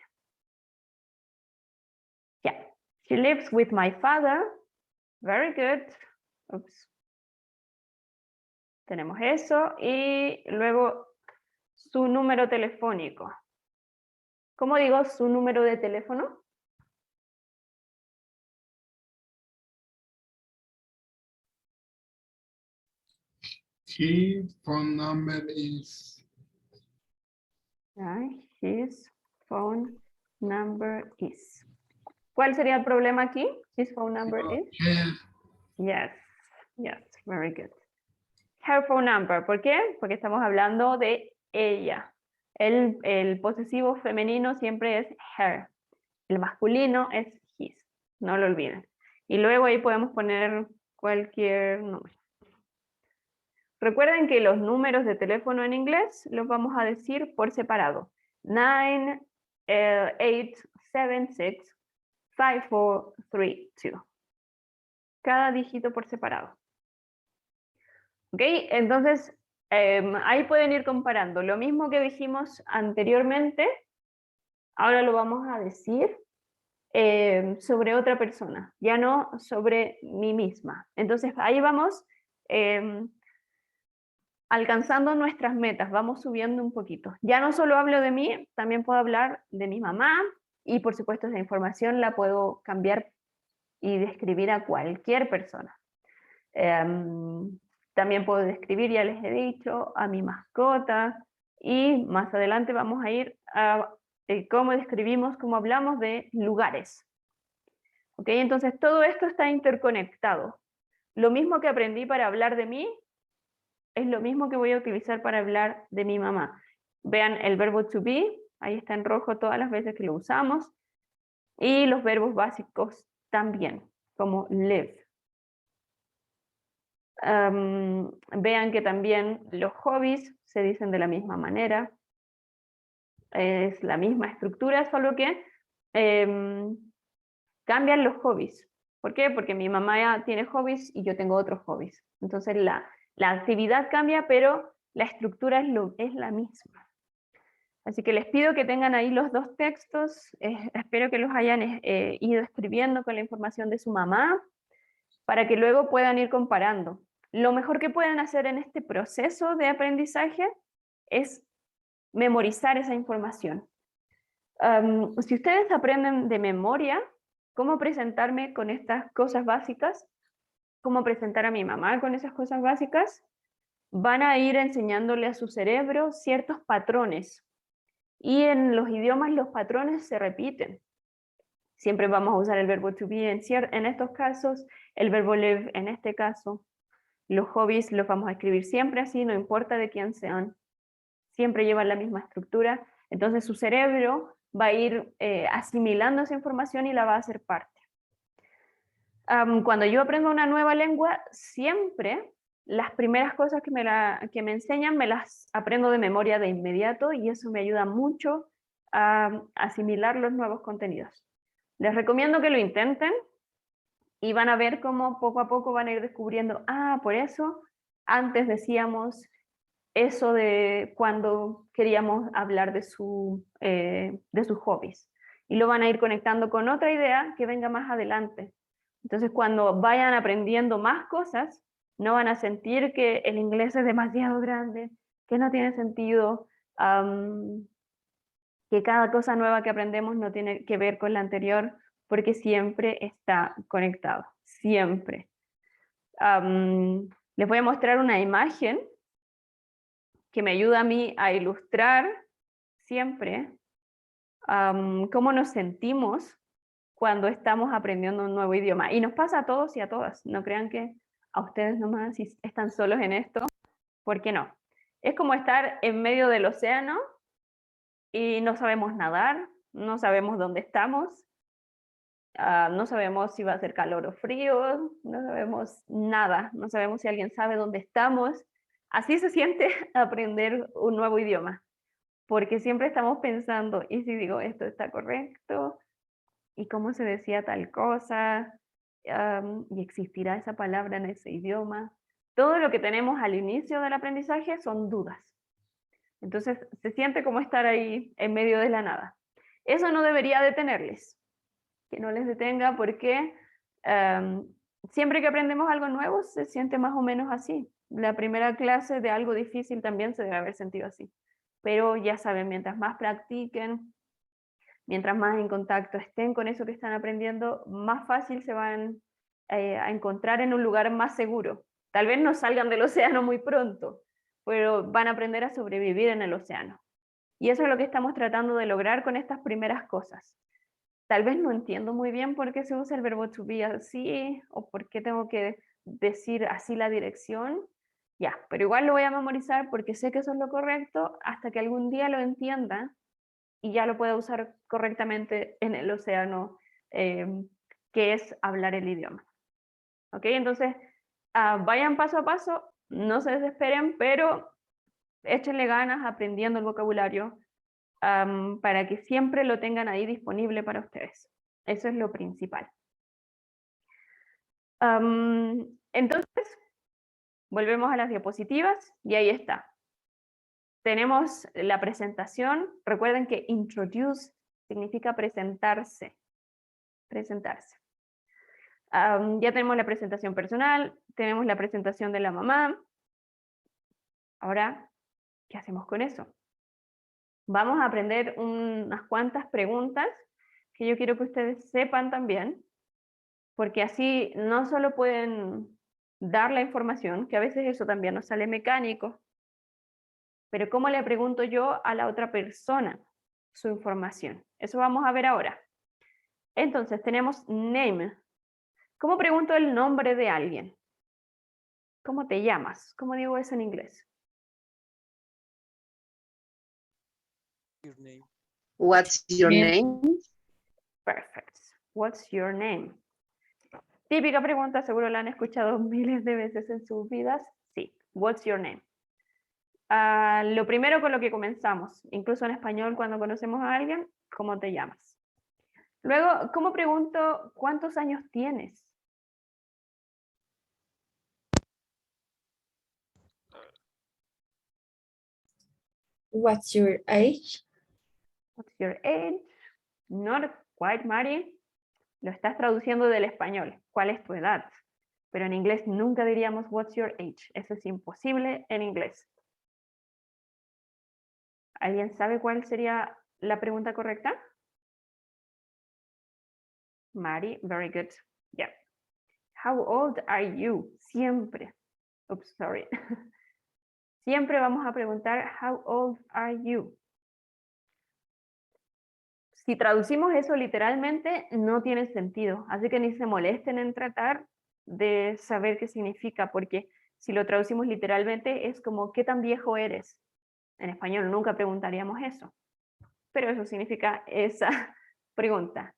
Ya. Yeah. She lives with my father. Very good. Oops. Tenemos eso. Y luego su número telefónico. ¿Cómo digo su número de teléfono? His phone number is. His phone number is. ¿Cuál sería el problema aquí? His phone number is? Her, Yes, very good. Her phone number, ¿por qué? Porque estamos hablando de ella. El posesivo femenino siempre es her. El masculino es his, no lo olviden. Y luego ahí podemos poner cualquier número. Recuerden que los números de teléfono en inglés los vamos a decir por separado. 9, 8, 7, 6, 5, 4, 3, 2. Cada dígito por separado. ¿Ok? Entonces, ahí pueden ir comparando. Lo mismo que dijimos anteriormente, ahora lo vamos a decir sobre otra persona, ya no sobre mí misma. Entonces, ahí vamos alcanzando nuestras metas, vamos subiendo un poquito. Ya no solo hablo de mí, también puedo hablar de mi mamá y por supuesto esa información la puedo cambiar y describir a cualquier persona. También puedo describir, ya les he dicho, a mi mascota y más adelante vamos a ir a cómo describimos, cómo hablamos de lugares. ¿Ok? Entonces todo esto está interconectado. Lo mismo que aprendí para hablar de mí, es lo mismo que voy a utilizar para hablar de mi mamá. Vean el verbo to be, ahí está en rojo todas las veces que lo usamos, y los verbos básicos también, como live. Vean que también los hobbies se dicen de la misma manera, es la misma estructura, solo que cambian los hobbies. ¿Por qué? Porque mi mamá ya tiene hobbies y yo tengo otros hobbies. Entonces la actividad cambia, pero la estructura es la misma. Así que les pido que tengan ahí los dos textos, espero que los hayan ido escribiendo con la información de su mamá, para que luego puedan ir comparando. Lo mejor que pueden hacer en este proceso de aprendizaje es memorizar esa información. Si ustedes aprenden de memoria cómo presentarme con estas cosas básicas, cómo presentar a mi mamá con esas cosas básicas, van a ir enseñándole a su cerebro ciertos patrones. Y en los idiomas los patrones se repiten. Siempre vamos a usar el verbo to be en estos casos, el verbo live en este caso. Los hobbies los vamos a escribir siempre así, no importa de quién sean. Siempre llevan la misma estructura. Entonces su cerebro va a ir asimilando esa información y la va a hacer parte. Cuando yo aprendo una nueva lengua, siempre las primeras cosas que me enseñan me las aprendo de memoria de inmediato y eso me ayuda mucho a asimilar los nuevos contenidos. Les recomiendo que lo intenten y van a ver cómo poco a poco van a ir descubriendo, por eso antes decíamos eso de cuando queríamos hablar de sus hobbies. Y lo van a ir conectando con otra idea que venga más adelante. Entonces cuando vayan aprendiendo más cosas, no van a sentir que el inglés es demasiado grande, que no tiene sentido, que cada cosa nueva que aprendemos no tiene que ver con la anterior, porque siempre está conectado, siempre. Les voy a mostrar una imagen que me ayuda a mí a ilustrar siempre cómo nos sentimos cuando estamos aprendiendo un nuevo idioma. Y nos pasa a todos y a todas, no crean que a ustedes nomás si están solos en esto, ¿por qué no? Es como estar en medio del océano y no sabemos nadar, no sabemos dónde estamos, no sabemos si va a ser calor o frío, no sabemos nada, no sabemos si alguien sabe dónde estamos. Así se siente aprender un nuevo idioma, porque siempre estamos pensando, ¿y si digo esto está correcto? ¿Y cómo se decía tal cosa? ¿Y existirá esa palabra en ese idioma? Todo lo que tenemos al inicio del aprendizaje son dudas. Entonces se siente como estar ahí en medio de la nada. Eso no debería detenerles, que no les detenga porque siempre que aprendemos algo nuevo se siente más o menos así. La primera clase de algo difícil también se debe haber sentido así. Pero ya saben, mientras más practiquen, mientras más en contacto estén con eso que están aprendiendo, más fácil se van a encontrar en un lugar más seguro. Tal vez no salgan del océano muy pronto, pero van a aprender a sobrevivir en el océano. Y eso es lo que estamos tratando de lograr con estas primeras cosas. tal vez no entiendo muy bien por qué se usa el verbo to be así, o por qué tengo que decir así la dirección. Ya, pero igual lo voy a memorizar porque sé que eso es lo correcto hasta que algún día lo entienda y ya lo pueda usar correctamente en el océano, que es hablar el idioma. ¿Ok? Entonces, vayan paso a paso, no se desesperen, pero échenle ganas aprendiendo el vocabulario para que siempre lo tengan ahí disponible para ustedes. Eso es lo principal. Entonces, volvemos a las diapositivas y ahí está. Tenemos la presentación. Recuerden que introduce significa presentarse. Presentarse. Ya tenemos la presentación personal, tenemos la presentación de la mamá. Ahora, ¿qué hacemos con eso? Vamos a aprender unas cuantas preguntas que yo quiero que ustedes sepan también, porque así no solo pueden dar la información, que a veces eso también nos sale mecánico, pero ¿cómo le pregunto yo a la otra persona su información? Eso vamos a ver ahora. Entonces tenemos name. ¿Cómo pregunto el nombre de alguien? ¿Cómo te llamas? ¿Cómo digo eso en inglés? What's your name? Perfect. What's your name? Típica pregunta, seguro la han escuchado miles de veces en sus vidas. Sí, what's your name? Lo primero con lo que comenzamos, incluso en español cuando conocemos a alguien, ¿cómo te llamas? Luego, ¿cómo pregunto cuántos años tienes? What's your age? What's your age? Not quite, Mari. Lo estás traduciendo del español. ¿Cuál es tu edad? Pero en inglés nunca diríamos what's your age. Eso es imposible en inglés. ¿Alguien sabe cuál sería la pregunta correcta? Mari, very good. Yeah. How old are you? Siempre. Oops, sorry. Siempre vamos a preguntar how old are you. Si traducimos eso literalmente, no tiene sentido. Así que ni se molesten en tratar de saber qué significa, porque si lo traducimos literalmente es como ¿qué tan viejo eres? En español nunca preguntaríamos eso. Pero eso significa esa pregunta.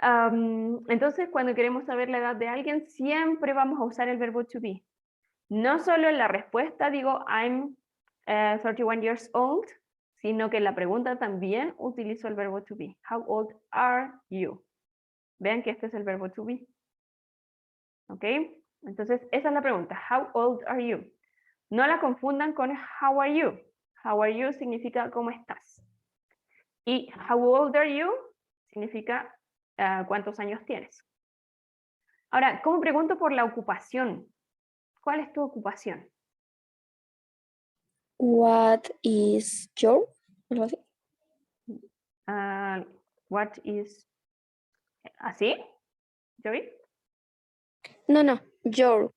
Entonces, cuando queremos saber la edad de alguien, siempre vamos a usar el verbo to be. No solo en la respuesta digo I'm 31 years old, sino que en la pregunta también utilizo el verbo to be. How old are you? Vean que este es el verbo to be. ¿Ok? Entonces, esa es la pregunta. How old are you? No la confundan con how are you. How are you significa ¿cómo estás? Y how old are you significa ¿cuántos años tienes? Ahora, ¿cómo pregunto por la ocupación? ¿Cuál es tu ocupación? What is your? Algo así. What is... ¿Así? ¿Joey? No, your.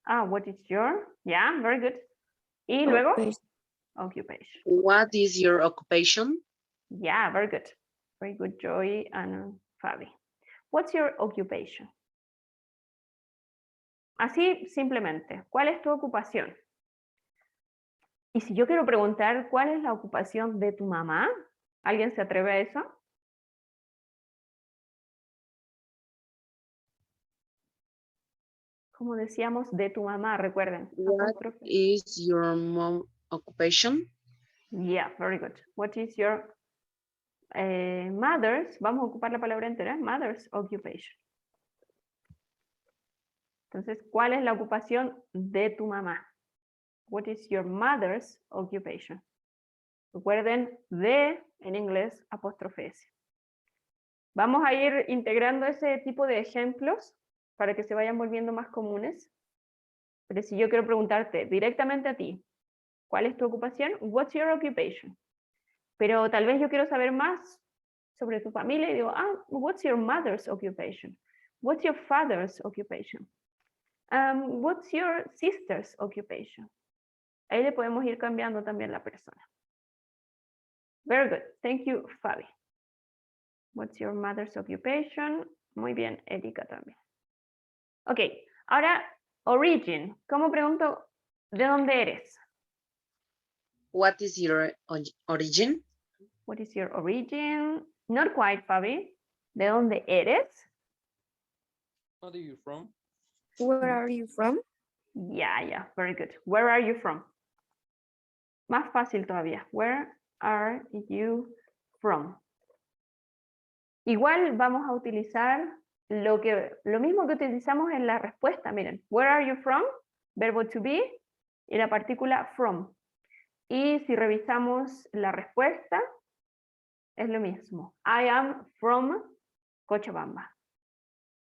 What is your? Yeah, very good. Y luego, Occupation. occupation. What is your occupation? Yeah, very good. Very good, Joey and Fabi. What's your occupation? Así simplemente, ¿cuál es tu ocupación? Y si yo quiero preguntar cuál es la ocupación de tu mamá, ¿alguien se atreve a eso? Como decíamos, de tu mamá, recuerden. What Apóstrofe. is your mom occupation? Yeah, very good. What is your mother's? Vamos a ocupar la palabra entera. Mother's occupation. Entonces, ¿cuál es la ocupación de tu mamá? What is your mother's occupation? Recuerden, de en inglés, apóstrofe S. Vamos a ir integrando ese tipo de ejemplos para que se vayan volviendo más comunes. Pero si yo quiero preguntarte directamente a ti, ¿cuál es tu ocupación? What's your occupation? Pero tal vez yo quiero saber más sobre tu familia y digo, what's your mother's occupation? What's your father's occupation? What's your sister's occupation? Ahí le podemos ir cambiando también la persona. Very good. Thank you, Fabi. What's your mother's occupation? Muy bien, Erika también. Ok, ahora origin. ¿Cómo pregunto de dónde eres? What is your origin? What is your origin? Not quite, Fabi. ¿De dónde eres? Where are you from? Where are you from? Yeah, very good. Where are you from? Más fácil todavía. Where are you from? Igual vamos a utilizar lo mismo que utilizamos en la respuesta. Miren, where are you from? Verbo to be y la partícula from. Y si revisamos la respuesta, es lo mismo. I am from Cochabamba.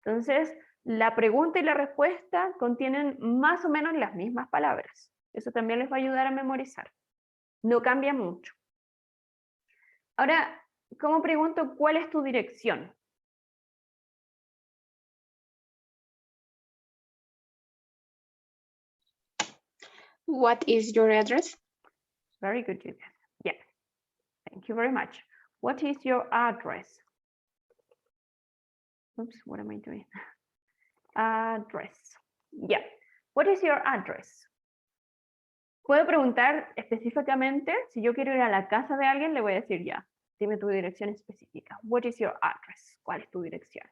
Entonces, la pregunta y la respuesta contienen más o menos las mismas palabras. Eso también les va a ayudar a memorizar. No cambia mucho. Ahora, ¿cómo pregunto cuál es tu dirección? What is your address? Very good, Julian. Yeah. Thank you very much. What is your address? Oops, what am I doing? Address. Yeah. What is your address? Puedo preguntar específicamente, si yo quiero ir a la casa de alguien, le voy a decir ya, dime tu dirección específica. What is your address? ¿Cuál es tu dirección?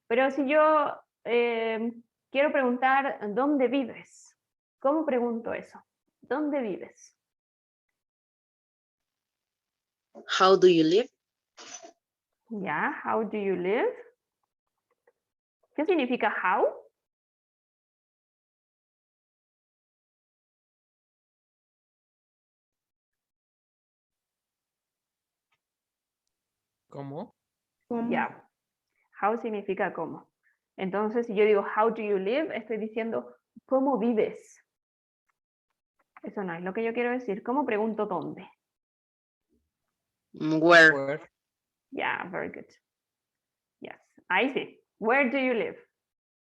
Pero si yo quiero preguntar, ¿dónde vives? ¿Cómo pregunto eso? ¿Dónde vives? How do you live? Yeah, how do you live? ¿Qué significa how? ¿Cómo? Yeah. How significa cómo. Entonces, si yo digo how do you live, estoy diciendo ¿cómo vives? Eso no es lo que yo quiero decir. ¿Cómo pregunto dónde? Where? Where? Yeah, very good. Yes, ahí sí. Where do you live?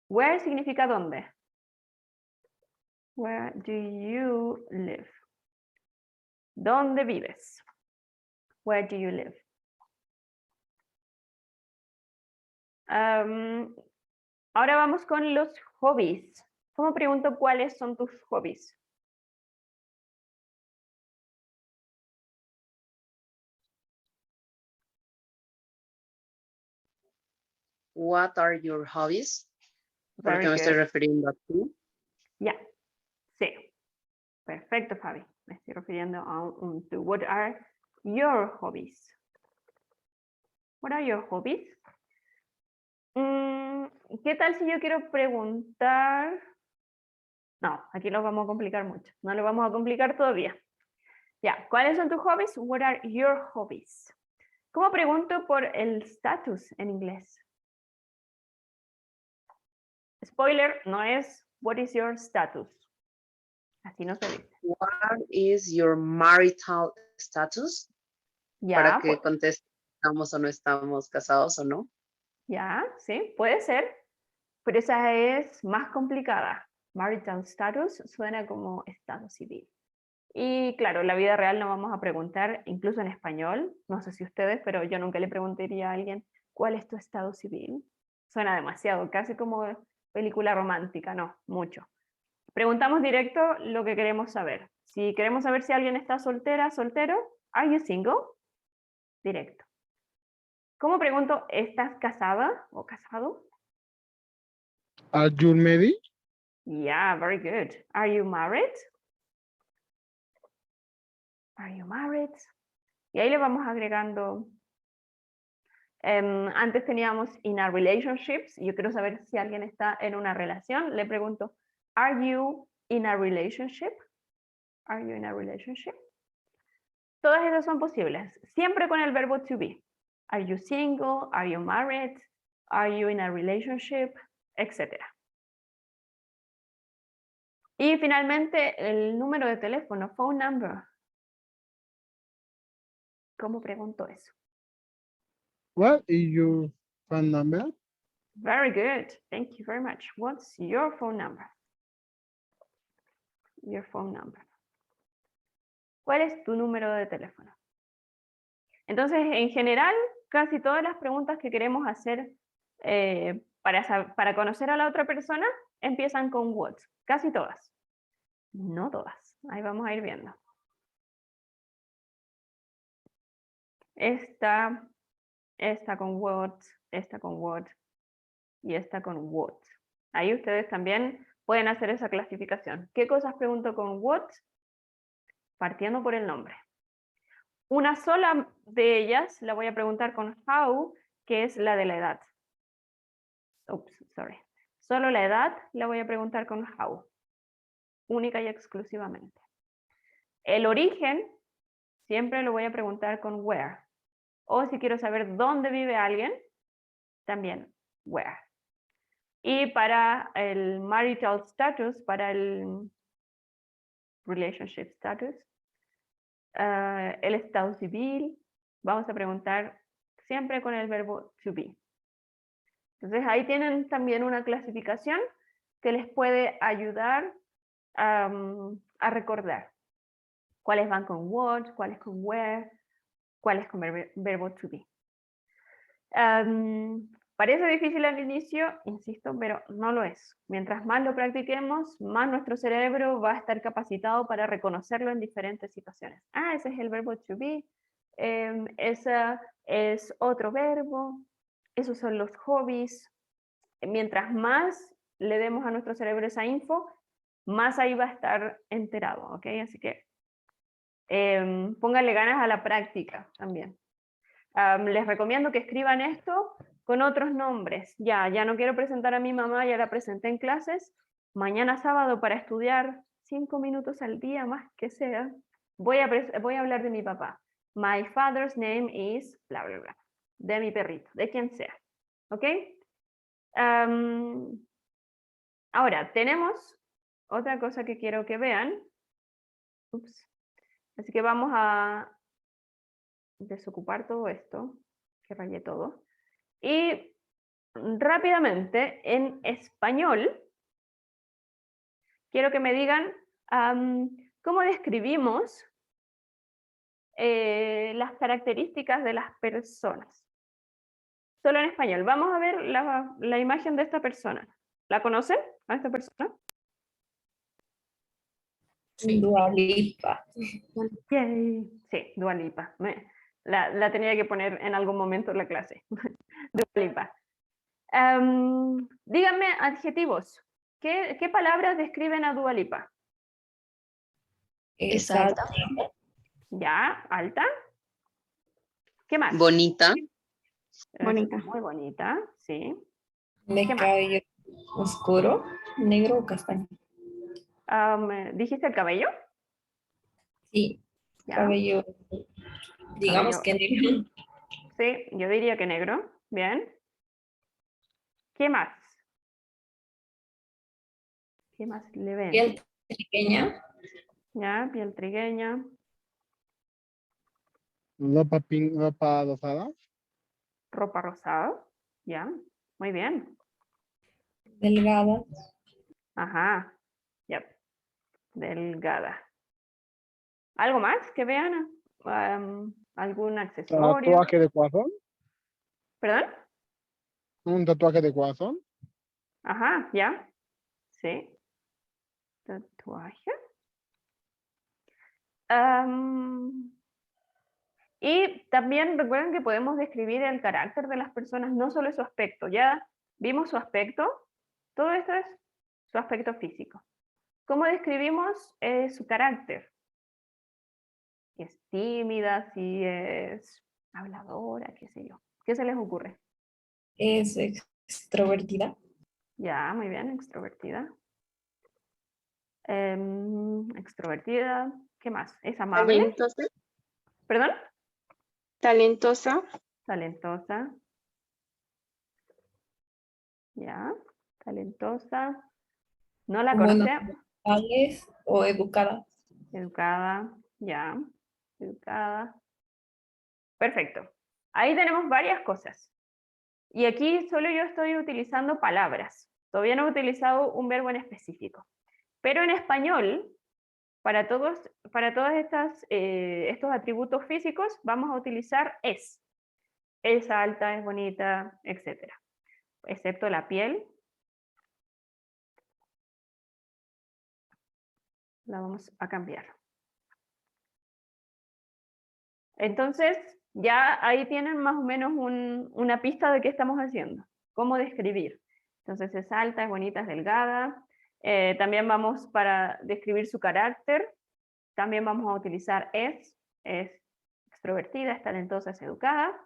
Where significa dónde. Where do you live? ¿Dónde vives? Where do you live? Ahora vamos con los hobbies. ¿Cómo pregunto cuáles son tus hobbies? What are your hobbies? ¿Por Very qué me estoy good. refiriendo a tú? Ya, sí. Perfecto, Fabi. Me estoy refiriendo a un tú. What are your hobbies? What are your hobbies? ¿Qué tal si yo quiero preguntar? No, aquí lo vamos a complicar mucho. No lo vamos a complicar todavía. Ya, ¿cuáles son tus hobbies? What are your hobbies? ¿Cómo pregunto por el status en inglés? Spoiler, no es what is your status. Así no se dice. What is your marital status? Ya, Para que conteste, ¿estamos o no estamos casados o no? ya, sí, puede ser, pero esa es más complicada. Marital status suena como estado civil. Y claro, en la vida real no vamos a preguntar, incluso en español, no sé si ustedes, pero yo nunca le preguntaría a alguien, ¿cuál es tu estado civil? Suena demasiado, casi como película romántica, no, mucho. Preguntamos directo lo que queremos saber. Si queremos saber si alguien está soltera, soltero, ¿are you single? Directo. ¿Cómo pregunto, ¿estás casada o casado? Are you married? Yeah, very good. Are you married? Are you married? Y ahí le vamos agregando. Antes teníamos in a relationships. Yo quiero saber si alguien está en una relación. Le pregunto, ¿are you in a relationship? Are you in a relationship? Todas esas son posibles, siempre con el verbo to be. Are you single? Are you married? Are you in a relationship? Etcétera. Y finalmente, el número de teléfono, phone number. ¿Cómo pregunto eso? What is your phone number? Very good. Thank you very much. What's your phone number? Your phone number. ¿Cuál es tu número de teléfono? Entonces, en general, casi todas las preguntas que queremos hacer para conocer a la otra persona empiezan con what. Casi todas. No todas. Ahí vamos a ir viendo. Esta con what, esta con what y esta con what. Ahí ustedes también pueden hacer esa clasificación. ¿Qué cosas pregunto con what? Partiendo por el nombre. Una sola de ellas la voy a preguntar con how, que es la de la edad. Oops, sorry. Solo la edad la voy a preguntar con how. Única y exclusivamente. El origen siempre lo voy a preguntar con where. O si quiero saber dónde vive alguien, también where. Y para el marital status, para el relationship status, el estado civil, vamos a preguntar siempre con el verbo to be. Entonces ahí tienen también una clasificación que les puede ayudar a recordar cuáles van con what, cuáles con where, cuáles con verbo to be. Parece difícil al inicio, insisto, pero no lo es. Mientras más lo practiquemos, más nuestro cerebro va a estar capacitado para reconocerlo en diferentes situaciones. Ah, ese es el verbo to be, ese es otro verbo, esos son los hobbies. Mientras más le demos a nuestro cerebro esa info, más ahí va a estar enterado, ¿ok? Así que pónganle ganas a la práctica también. Les recomiendo que escriban esto con otros nombres. Ya no quiero presentar a mi mamá, ya la presenté en clases. Mañana sábado para estudiar 5 minutos al día, más que sea, voy a hablar de mi papá. My father's name is bla, bla, bla. De mi perrito, de quien sea. ¿Ok? Ahora, tenemos otra cosa que quiero que vean. Ups. Así que vamos a desocupar todo esto, que rayé todo. Y rápidamente, en español, quiero que me digan cómo describimos las características de las personas. Solo en español. Vamos a ver la imagen de esta persona. ¿La conocen a esta persona? Dua Lipa. Yay. Sí, Dua Lipa. La tenía que poner en algún momento en la clase. Dua Lipa. Díganme adjetivos. ¿Qué palabras describen a Dua Lipa? Es alta. Ya, alta. ¿Qué más? Bonita. Bonita. Muy bonita, sí. De ¿Qué más? cabello oscuro, negro o castaño. ¿Dijiste el cabello? Sí, Ya. cabello, digamos Cabello. que negro. Sí, yo diría que negro. Bien. ¿Qué más? ¿Qué más le ven? Piel pequeña, Ya, piel trigueña. Ropa rosada. Ropa rosada. Ya, muy bien. delgada, Ajá. Ya. Delgada. ¿Algo más que vean? ¿Algún accesorio? Tatuaje de corazón. ¿Perdón? Un tatuaje de corazón. Ajá, ya. Sí. Tatuaje. Y también recuerden que podemos describir el carácter de las personas, no solo su aspecto. Ya vimos su aspecto, todo esto es su aspecto físico. ¿Cómo describimos su carácter? Si es tímida, si es habladora, qué sé yo. ¿Qué se les ocurre? es extrovertida, Ya, muy bien, extrovertida. Extrovertida, ¿qué más? ¿Es amable? Talentosa. ¿Perdón? Talentosa. Talentosa. Ya, talentosa. No la Buenos conoce. modales o educada. Educada, ya. Educada. Perfecto. Ahí tenemos varias cosas. Y aquí solo yo estoy utilizando palabras. Todavía no he utilizado un verbo en específico. Pero en español, para todos estos atributos físicos, vamos a utilizar es. es alta, es bonita, etc. Excepto la piel. La vamos a cambiar. Entonces, ya ahí tienen más o menos una pista de qué estamos haciendo. Cómo describir. Entonces, es alta, es bonita, es delgada. También vamos para describir su carácter. También vamos a utilizar es extrovertida, es talentosa, es educada.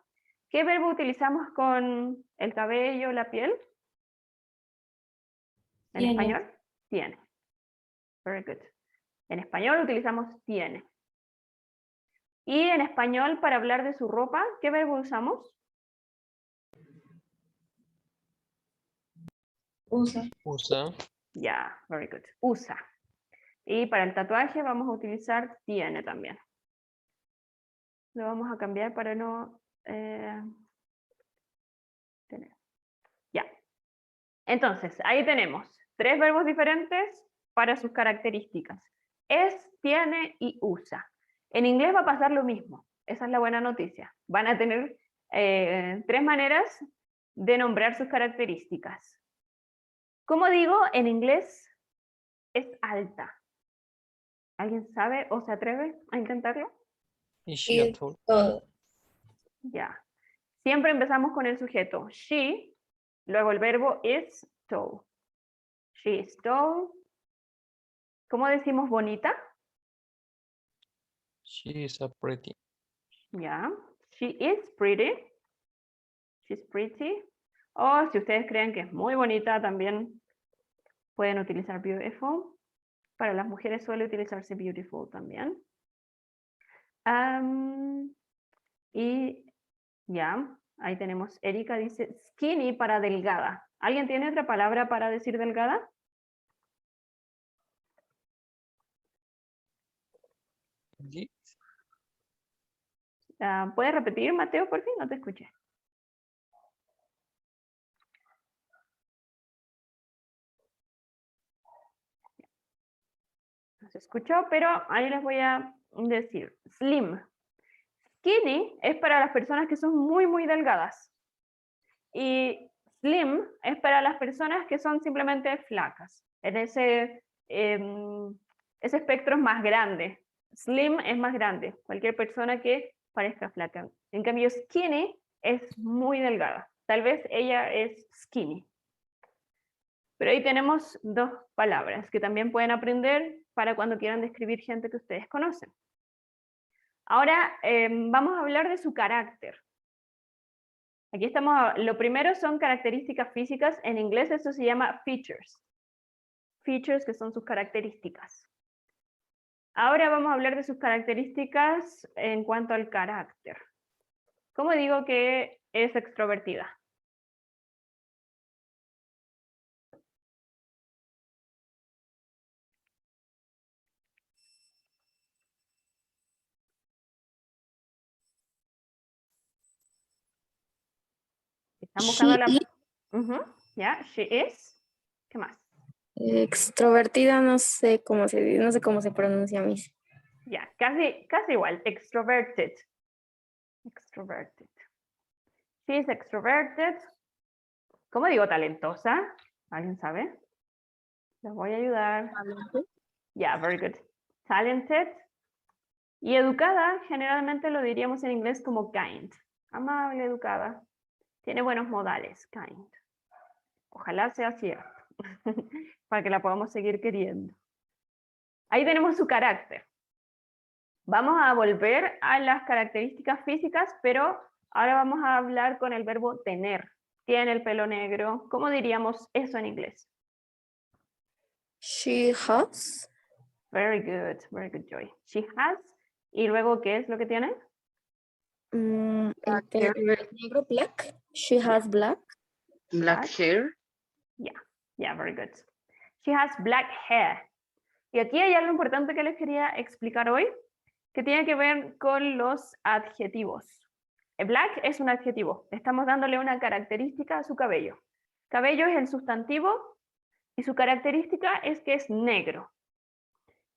¿Qué verbo utilizamos con el cabello, la piel? En Tiene. español, tiene. Very good. En español utilizamos tiene. Y en español, para hablar de su ropa, ¿qué verbo usamos? Usa. Usa. Ya, very good. Usa. Y para el tatuaje vamos a utilizar tiene también. Lo vamos a cambiar para no tener. Ya. Entonces, ahí tenemos 3 verbos diferentes para sus características. Es, tiene y usa. En inglés va a pasar lo mismo. Esa es la buena noticia. Van a tener 3 maneras de nombrar sus características. Como digo, en inglés es alta. ¿Alguien sabe o se atreve a intentarlo? Is she a tall? Todo. Ya. Siempre empezamos con el sujeto she, luego el verbo is tall. She is tall. ¿Cómo decimos bonita? She is a pretty. Ya. She is pretty. She's pretty. O si ustedes creen que es muy bonita, también pueden utilizar beautiful. Para las mujeres suele utilizarse beautiful también. Y ya, ahí tenemos, Erika dice skinny para delgada. ¿Alguien tiene otra palabra para decir delgada? Ye- ¿Puedes repetir, Mateo, por fin? No te escuché. No se escuchó, pero ahí les voy a decir. Slim. Skinny es para las personas que son muy, muy delgadas. Y slim es para las personas que son simplemente flacas. En ese espectro es más grande. Slim es más grande. Cualquier persona que parezca flaca. En cambio, skinny es muy delgada. Tal vez ella es skinny. Pero ahí tenemos 2 palabras que también pueden aprender para cuando quieran describir gente que ustedes conocen. Ahora vamos a hablar de su carácter. Aquí estamos, lo primero son características físicas. En inglés eso se llama features. Features, que son sus características. Ahora vamos a hablar de sus características en cuanto al carácter. ¿Cómo digo que es extrovertida? Están buscando la... Ya, she is. ¿Qué más? Extrovertida, no sé cómo se pronuncia, Miss. Ya, casi igual. Extroverted. Extroverted. She is extroverted. ¿Cómo digo talentosa? ¿Alguien sabe? Les voy a ayudar. Yeah, very good. Talented. Y educada, generalmente lo diríamos en inglés como kind. Amable, educada. Tiene buenos modales, kind. Ojalá sea cierto. Para que la podamos seguir queriendo. Ahí tenemos su carácter. Vamos a volver a las características físicas, pero ahora vamos a hablar con el verbo tener. Tiene el pelo negro. ¿Cómo diríamos eso en inglés? She has. Very good, Joy. She has. ¿Y luego qué es lo que tiene? El pelo negro, black. She has black. Black hair. Yeah, very good. She has black hair. Y aquí hay algo importante que les quería explicar hoy, que tiene que ver con los adjetivos. Black es un adjetivo. Estamos dándole una característica a su cabello. Cabello es el sustantivo y su característica es que es negro.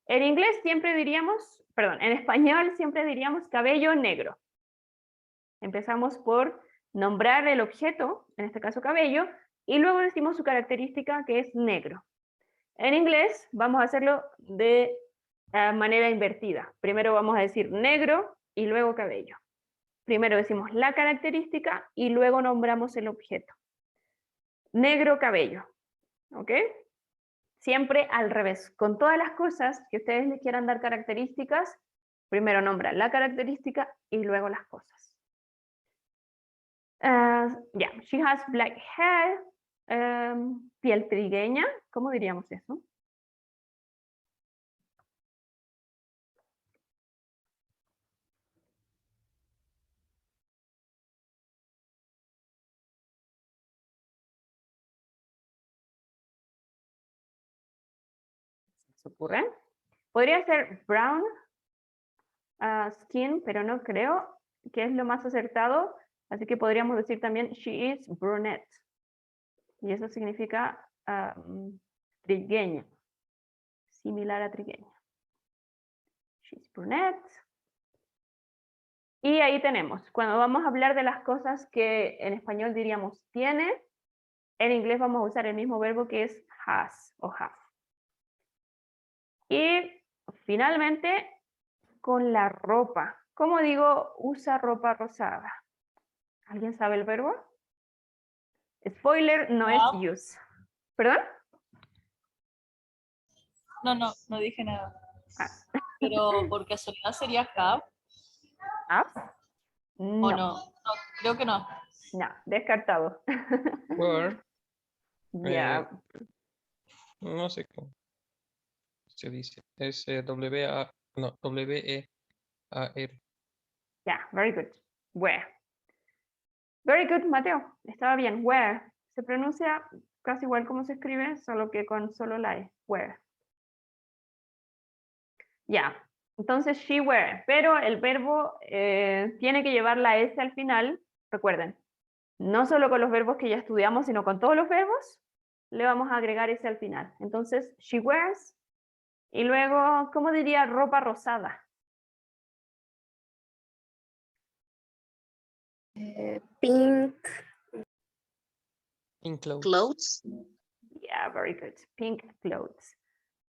En inglés siempre diríamos, en español siempre diríamos cabello negro. Empezamos por nombrar el objeto, en este caso cabello, y luego decimos su característica que es negro. En inglés vamos a hacerlo de manera invertida. Primero vamos a decir negro y luego cabello. Primero decimos la característica y luego nombramos el objeto. Negro cabello. ¿Ok? Siempre al revés. Con todas las cosas que ustedes les quieran dar características, primero nombran la característica y luego las cosas. Yeah, she has black hair. Piel trigueña. ¿Cómo diríamos eso? ¿Se ocurre? Podría ser brown skin, pero no creo que es lo más acertado, así que podríamos decir también she is brunette, y eso significa trigueña, similar a trigueña. She's brunette. Y ahí tenemos, cuando vamos a hablar de las cosas que en español diríamos tiene, en inglés vamos a usar el mismo verbo que es has o have. Y finalmente, con la ropa. ¿Cómo digo usa ropa rosada? ¿Alguien sabe el verbo? Spoiler, no es use. ¿Perdón? No dije nada. Ah. Pero por casualidad sería have. ¿Have? ¿O No, no? No, creo que no. no, descartado. Where, Ya, no sé cómo se dice. Es W-E-A-R. ya, very good. Where. Very good, Mateo. Estaba bien. Where. Se pronuncia casi igual como se escribe, solo que con solo la E. Where. Ya. Entonces, she wear. Pero el verbo tiene que llevar la S al final. Recuerden, no solo con los verbos que ya estudiamos, sino con todos los verbos, le vamos a agregar S al final. Entonces, she wears. Y luego, ¿cómo diría ropa rosada? Pink. In clothes. Clothes. Yeah, very good. Pink clothes.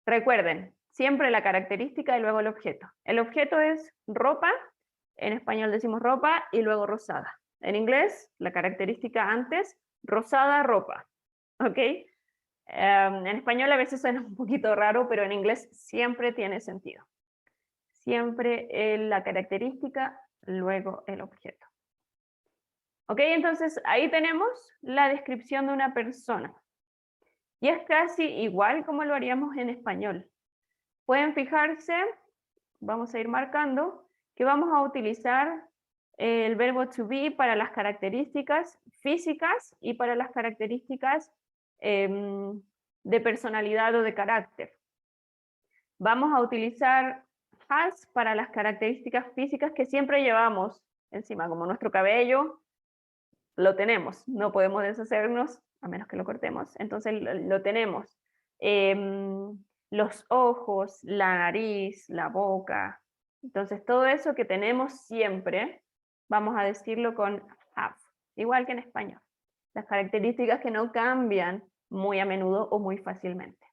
Recuerden, siempre la característica y luego el objeto. El objeto es ropa, en español decimos ropa y luego rosada. En inglés, la característica antes, rosada ropa. ¿Ok? En español a veces suena un poquito raro, pero en inglés siempre tiene sentido. Siempre la característica, luego el objeto. ¿Ok? Entonces ahí tenemos la descripción de una persona. Y es casi igual como lo haríamos en español. Pueden fijarse, vamos a ir marcando, que vamos a utilizar el verbo to be para las características físicas y para las características de personalidad o de carácter. Vamos a utilizar has para las características físicas que siempre llevamos encima, como nuestro cabello, lo tenemos, no podemos deshacernos a menos que lo cortemos, entonces lo tenemos. Los ojos, la nariz, la boca, entonces todo eso que tenemos siempre, vamos a decirlo con have, igual que en español. Las características que no cambian muy a menudo o muy fácilmente.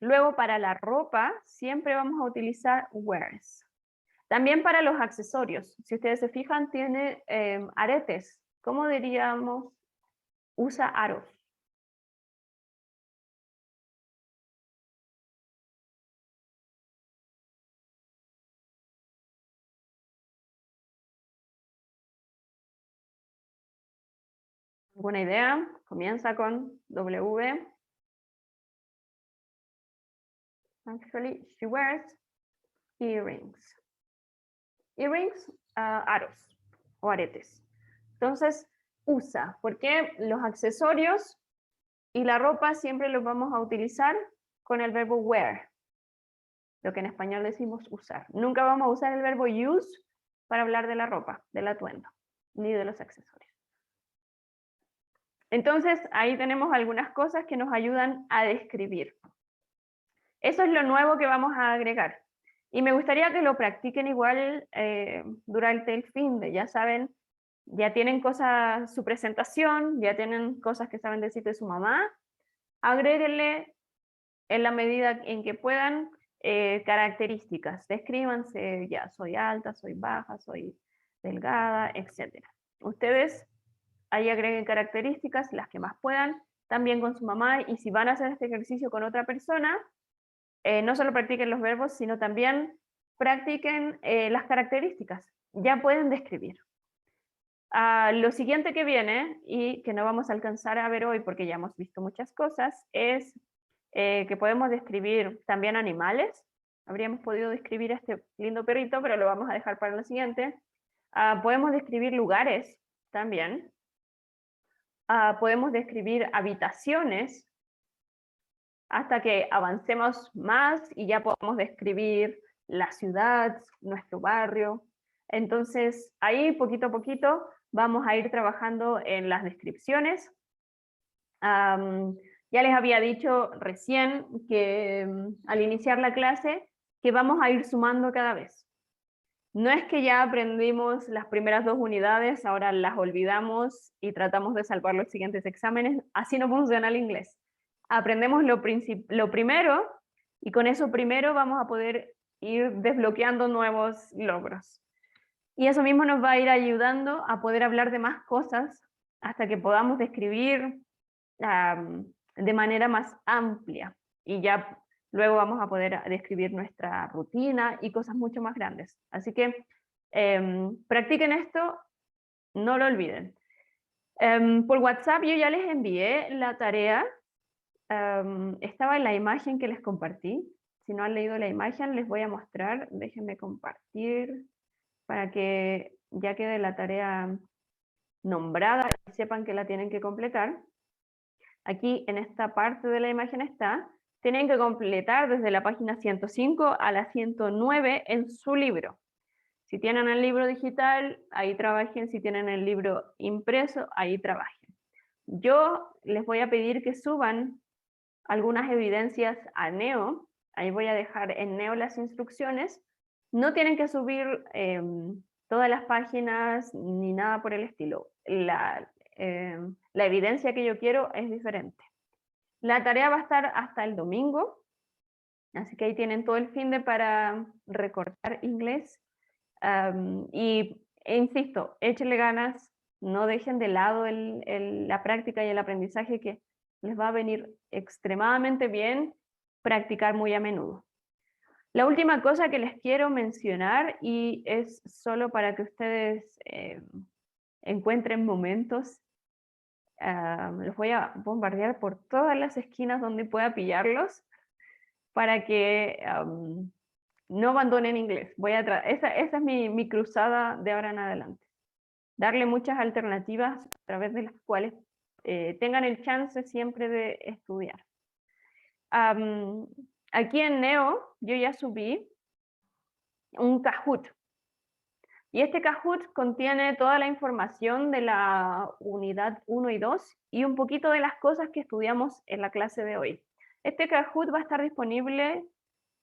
Luego para la ropa siempre vamos a utilizar wears. También para los accesorios, si ustedes se fijan, tiene aretes. ¿Cómo diríamos? Usa aros. ¿Alguna idea? Comienza con W. Actually, she wears earrings. Earrings, aros o aretes. Entonces, usa, porque los accesorios y la ropa siempre los vamos a utilizar con el verbo wear, lo que en español decimos usar. Nunca vamos a usar el verbo use para hablar de la ropa, del atuendo, ni de los accesorios. Entonces, ahí tenemos algunas cosas que nos ayudan a describir. Eso es lo nuevo que vamos a agregar. Y me gustaría que lo practiquen igual durante el fin de, ya saben, ya tienen cosas, su presentación, ya tienen cosas que saben decir de su mamá, agréguenle en la medida en que puedan características, descríbanse, ya soy alta, soy baja, soy delgada, etc. Ustedes ahí agreguen características, las que más puedan, también con su mamá, y si van a hacer este ejercicio con otra persona, no solo practiquen los verbos, sino también practiquen las características, ya pueden describir. Lo siguiente que viene, y que no vamos a alcanzar a ver hoy porque ya hemos visto muchas cosas, es que podemos describir también animales. Habríamos podido describir a este lindo perrito, pero lo vamos a dejar para lo siguiente. Podemos describir lugares también. Podemos describir habitaciones, hasta que avancemos más y ya podemos describir la ciudad, nuestro barrio. Entonces, ahí poquito a poquito vamos a ir trabajando en las descripciones. Ya les había dicho recién que al iniciar la clase, que vamos a ir sumando cada vez. No es que ya aprendimos las primeras 2 unidades, ahora las olvidamos y tratamos de salvar los siguientes exámenes. Así no funciona el inglés. Aprendemos lo primero, y con eso primero vamos a poder ir desbloqueando nuevos logros. Y eso mismo nos va a ir ayudando a poder hablar de más cosas hasta que podamos describir de manera más amplia. Y ya luego vamos a poder describir nuestra rutina y cosas mucho más grandes. Así que practiquen esto, no lo olviden. Por WhatsApp yo ya les envié la tarea. Estaba en la imagen que les compartí. Si no han leído la imagen, les voy a mostrar. Déjenme compartir para que ya quede la tarea nombrada y sepan que la tienen que completar. Aquí en esta parte de la imagen está. Tienen que completar desde la página 105 a la 109 en su libro. Si tienen el libro digital, ahí trabajen. Si tienen el libro impreso, ahí trabajen. Yo les voy a pedir que suban algunas evidencias a Neo. Ahí voy a dejar en Neo las instrucciones. No tienen que subir todas las páginas ni nada por el estilo. La evidencia que yo quiero es diferente. La tarea va a estar hasta el domingo, así que ahí tienen todo el fin de para recordar inglés. E insisto, échenle ganas, no dejen de lado la práctica y el aprendizaje, que les va a venir extremadamente bien practicar muy a menudo. La última cosa que les quiero mencionar, y es solo para que ustedes encuentren momentos, los voy a bombardear por todas las esquinas donde pueda pillarlos, para que no abandonen inglés. Esa es mi cruzada de ahora en adelante. Darle muchas alternativas a través de las cuales tengan el chance siempre de estudiar. Aquí en Neo yo ya subí un Kahoot. Y este Kahoot contiene toda la información de la unidad 1 y 2 y un poquito de las cosas que estudiamos en la clase de hoy. Este Kahoot va a estar disponible,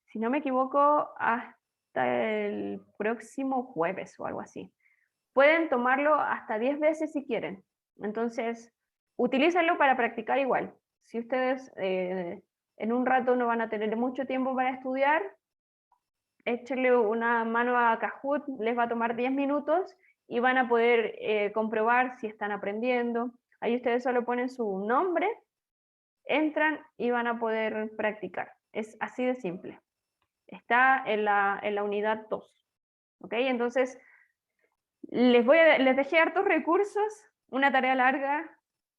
si no me equivoco, hasta el próximo jueves o algo así. Pueden tomarlo hasta 10 veces si quieren. Entonces, utilícenlo para practicar igual. Si ustedes en un rato no van a tener mucho tiempo para estudiar, échenle una mano a Kahoot, les va a tomar 10 minutos y van a poder comprobar si están aprendiendo. Ahí ustedes solo ponen su nombre, entran y van a poder practicar. Es así de simple. Está en la unidad 2. ¿Ok? Entonces, les dejé hartos recursos, una tarea larga,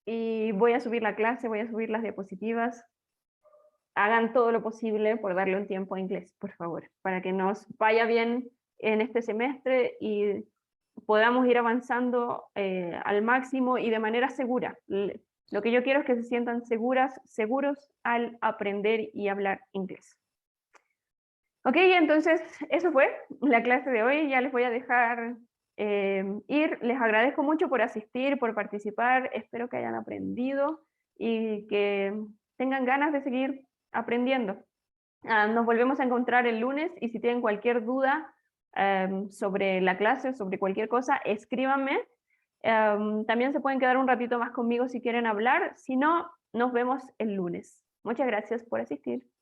y voy a subir la clase, voy a subir las diapositivas. Hagan todo lo posible por darle un tiempo a inglés, por favor, para que nos vaya bien en este semestre y podamos ir avanzando al máximo y de manera segura. Lo que yo quiero es que se sientan seguros al aprender y hablar inglés. Ok, entonces eso fue la clase de hoy. Ya les voy a dejar ir. Les agradezco mucho por asistir, por participar. Espero que hayan aprendido y que tengan ganas de seguir aprendiendo. Nos volvemos a encontrar el lunes y si tienen cualquier duda sobre la clase o sobre cualquier cosa, escríbanme. También se pueden quedar un ratito más conmigo si quieren hablar. Si no, nos vemos el lunes. Muchas gracias por asistir.